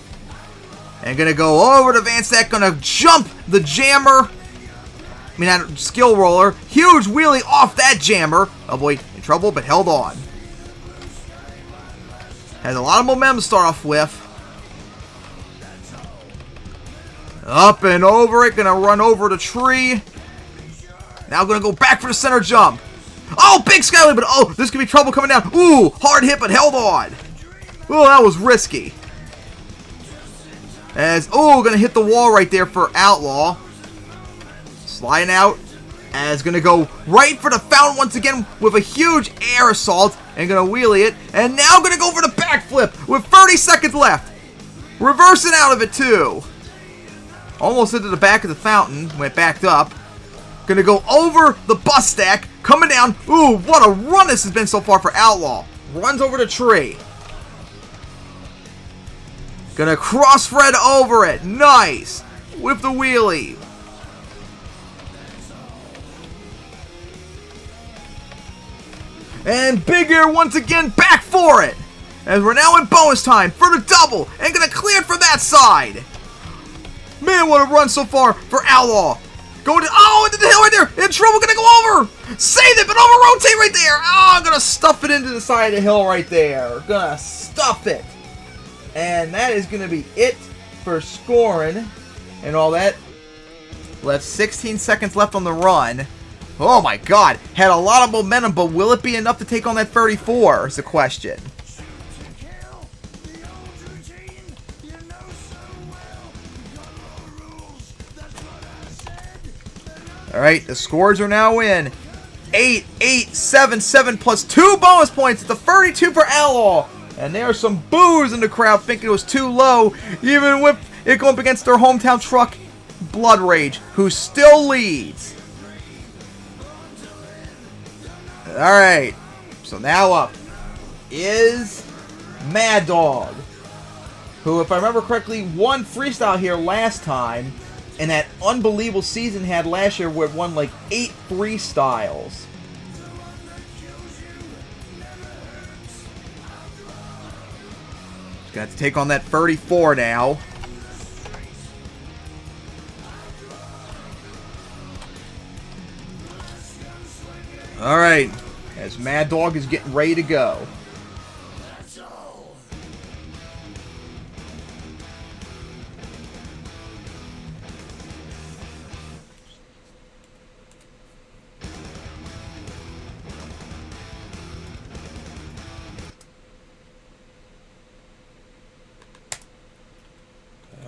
And going to go over to Van Stack, going to jump the jammer. I mean, that skill roller. Huge wheelie off that jammer. Oh boy, in trouble, but held on. Has a lot of momentum to start off with. Up and over it. Gonna run over the tree. Now gonna go back for the center jump. Oh, big skyline, but oh, this could be trouble coming down. Ooh, hard hit, but held on. Ooh, that was risky. As, oh, gonna hit the wall right there for Outlaw. Sliding out. As gonna go right for the fountain once again with a huge air assault. And gonna wheelie it. And now gonna go for the backflip with 30 seconds left. Reversing out of it too. Almost into the back of the fountain. Went backed up. Gonna go over the bus stack. Coming down. Ooh, what a run this has been so far for Outlaw. Runs over the tree. Gonna cross Fred over it. Nice. With the wheelie. And Big Air once again back for it. As we're now in bonus time for the double. And gonna clear it for that side. Man, what a run so far for Outlaw. Going to, oh, into the hill right there. In trouble, gonna go over. Save it, but over rotate right there. Oh, I'm gonna stuff it into the side of the hill right there. Gonna stuff it. And that is gonna be it for scoring and all that. Left 16 seconds left on the run. Oh my god. Had a lot of momentum, but will it be enough to take on that 34 is the question. Alright, the scores are now in. 8, 8, 7, 7 plus 2 bonus points. It's a 32 for Outlaw. And there's some boos in the crowd thinking it was too low. Even with it going up against their hometown truck, Blood Rage, who still leads. Alright, so now up is Mad Dog, who, if I remember correctly, won freestyle here last time. And that unbelievable season had last year where it won like 8 freestyles. He's got to take on that 34 now. Alright, as Mad Dog is getting ready to go.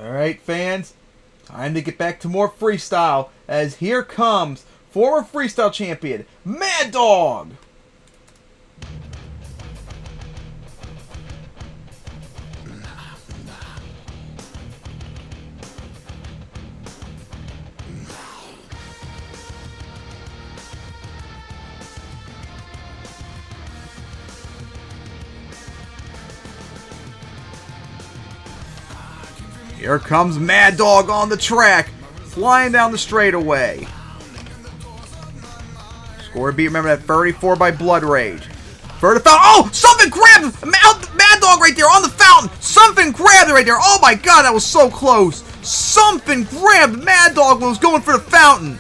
Alright, fans, time to get back to more freestyle, as here comes former freestyle champion, Mad Dog! Here comes Mad Dog on the track, flying down the straightaway. Score beat, remember that 34 by Blood Rage. For the fountain. Oh, something grabbed Mad Dog right there on the fountain. Something grabbed it right there. Oh my god, that was so close. Something grabbed Mad Dog when it was going for the fountain.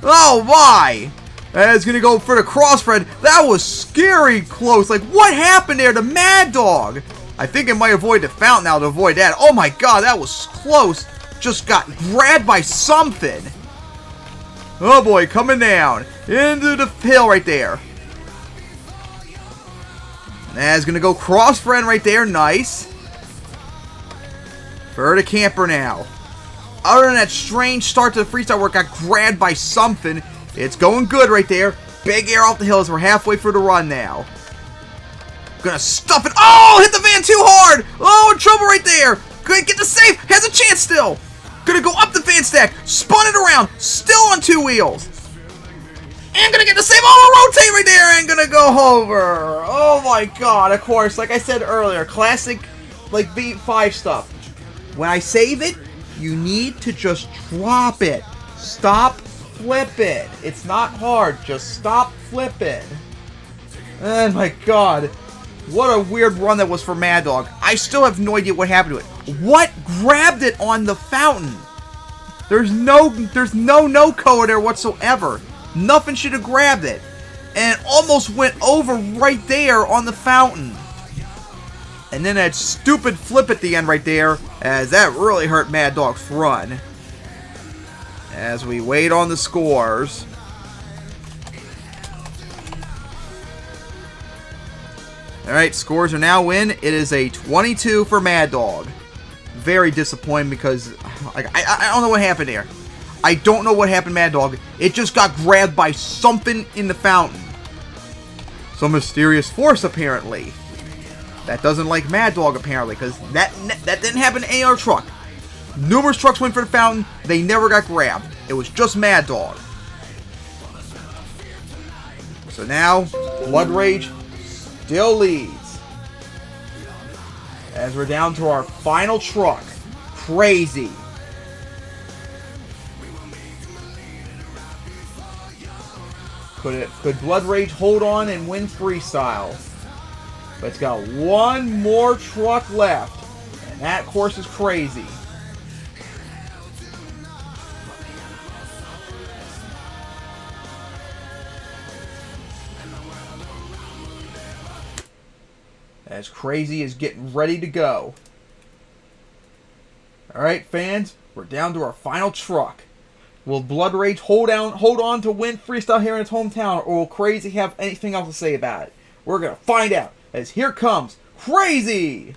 Oh my. And it's going to go for the crossfred. That was scary close. Like, what happened there to Mad Dog? I think it might avoid the fountain now to avoid that. Oh my god, that was close. Just got grabbed by something. Oh boy, coming down into the hill right there. That's gonna go cross friend right there. Nice. For the camper now. Other than that strange start to the freestyle where it got grabbed by something, it's going good right there. Big air off the hill as we're halfway through the run now. Gonna stuff it. Oh, hit the van too hard. Oh, in trouble right there. Gonna get the save. Has a chance still. Gonna go up the van stack. Spun it around. Still on 2 wheels. And gonna get the save. Oh, rotate right there. And gonna go over. Oh my god. Of course, like I said earlier, classic like V5 stuff. When I save it, you need to just drop it. Stop flipping. It's not hard. Just stop flipping. Oh my god. What a weird run that was for Mad Dog. I still have no idea what happened to it. What grabbed it on the fountain? There's no code there whatsoever. Nothing should have grabbed it. And it almost went over right there on the fountain. And then that stupid flip at the end right there, as that really hurt Mad Dog's run. As we wait on the scores. Alright, scores are now in. It is a 22 for Mad Dog. Very disappointing because I don't know what happened there. I don't know what happened, Mad Dog. It just got grabbed by something in the fountain. Some mysterious force, apparently. That doesn't like Mad Dog, apparently, because that didn't happen to any other truck. Numerous trucks went for the fountain. They never got grabbed. It was just Mad Dog. So now, Blood Rage still leads. As we're down to our final truck. Crazy. Could Blood Rage hold on and win freestyle? But it's got one more truck left. And that course is crazy. As Crazy is getting ready to go. Alright, fans, we're down to our final truck. Will Blood Rage hold on to win freestyle here in its hometown, or will Crazy have anything else to say about it? We're going to find out, as here comes Crazy!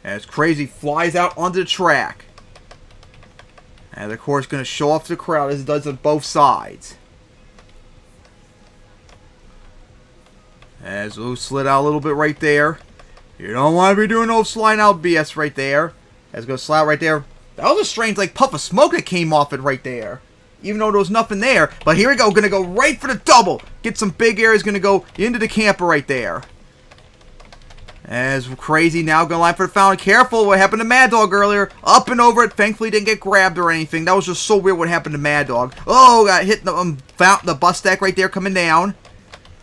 As Crazy flies out onto the track. And of course going to show off to the crowd as it does on both sides. As Lou slid out a little bit right there. You don't want to be doing no sliding out BS right there. As going to slide out right there. That was a strange like puff of smoke that came off it right there. Even though there was nothing there. But here we go. Going to go right for the double. Get some big air. He's going to go into the camper right there. As Crazy now going to line for the fountain. Careful what happened to Mad Dog earlier. Up and over it. Thankfully didn't get grabbed or anything. That was just so weird what happened to Mad Dog. Oh, got hit in the bus stack right there coming down.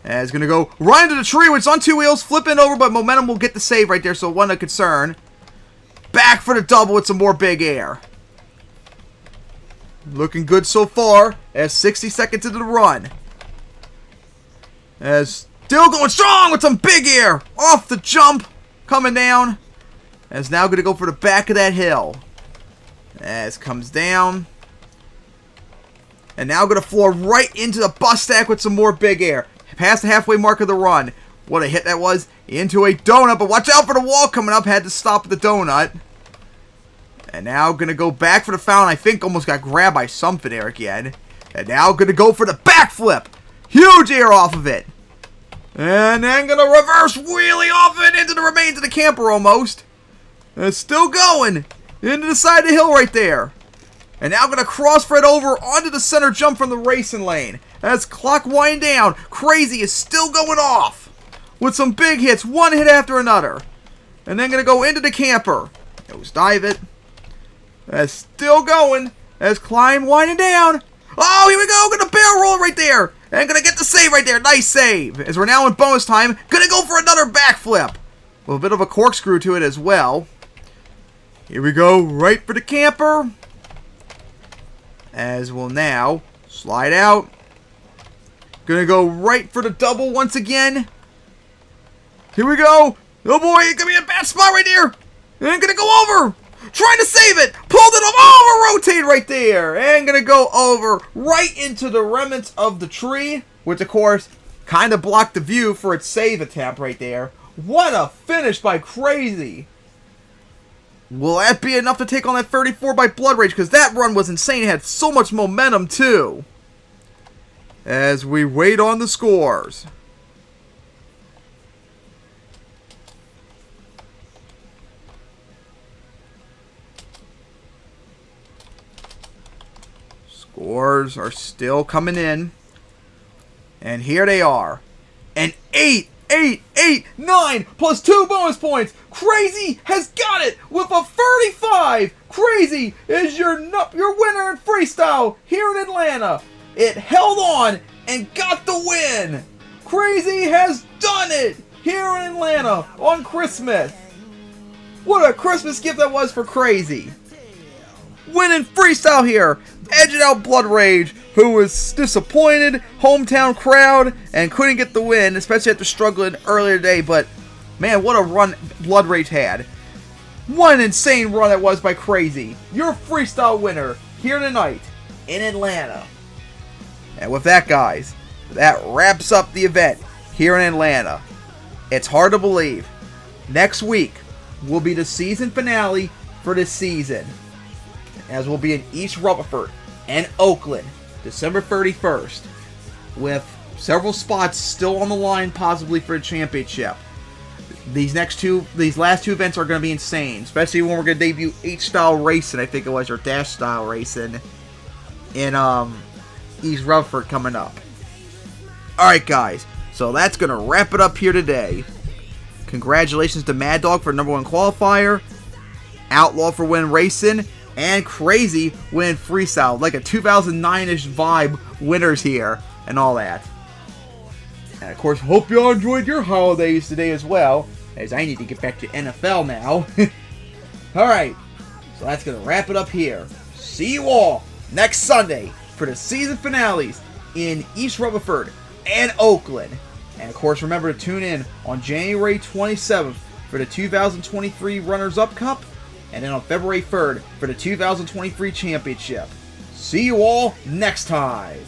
As going to go right into the tree, which is on two wheels. Flipping over, but momentum will get the save right there. So one of concern. Back for the double with some more big air. Looking good so far. As 60 seconds into the run. As still going strong with some big air. Off the jump. Coming down. As now going to go for the back of that hill. As comes down. And now going to floor right into the bus stack with some more big air. Past the halfway mark of the run. What a hit that was. Into a donut. But watch out for the wall coming up. Had to stop at the donut. And now going to go back for the fountain. I think almost got grabbed by something there again. And now going to go for the backflip. Huge air off of it. And then going to reverse wheelie off it into the remains of the camper almost. And it's still going. Into the side of the hill right there. And now going to cross Fred over onto the center jump from the racing lane. As clock winding down. Crazy is still going off. With some big hits. One hit after another. And then going to go into the camper. Nose dive it. That's still going. As climb winding down. Oh, here we go. Going to barrel roll right there. And going to get the save right there. Nice save. As we're now in bonus time. Going to go for another backflip. With a bit of a corkscrew to it as well. Here we go. Right for the camper. As we'll now slide out. Going to go right for the double once again. Here we go. Oh boy, it's going to be a bad spot right there. And going to go over. Trying to save it. Pulled it off. Oh, rotate right there. And going to go over right into the remnants of the tree. Which, of course, kind of blocked the view for its save attempt right there. What a finish by Crazy. Will that be enough to take on that 34 by Blood Rage? Because that run was insane. It had so much momentum, too. As we wait on the scores. Scores are still coming in. And here they are. An 8, 8, 8, 9 plus 2 bonus points. Crazy has got it with a 35. Crazy is your winner in freestyle here in Atlanta. It held on and got the win. Crazy has done it here in Atlanta on Christmas. What a Christmas gift that was for Crazy. Winning freestyle here, edging out Blood Rage, who was disappointed, hometown crowd, and couldn't get the win, especially after struggling earlier today. But man, what a run Blood Rage had. What an insane run that was by Crazy. Your freestyle winner here tonight in Atlanta. And with that, guys, that wraps up the event here in Atlanta. It's hard to believe. Next week will be the season finale for this season, as we'll be in East Rutherford and Oakland, December 31st, with several spots still on the line, possibly for a championship. These last two events are going to be insane, especially when we're going to debut H-Style Racing, I think it was, or Dash Style Racing, in East Rutherford coming up. Alright, guys, so that's going to wrap it up here today. Congratulations to Mad Dog for #1 qualifier, Outlaw for winning racing, and Crazy winning freestyle. Like a 2009-ish vibe winners here and all that. And of course, hope you all enjoyed your holidays today as well, as I need to get back to NFL now. Alright, so that's going to wrap it up here. See you all next Sunday for the season finales in East Rutherford and Oakland. And of course, remember to tune in on January 27th for the 2023 Runners-Up Cup, and then on February 3rd for the 2023 Championship. See you all next time.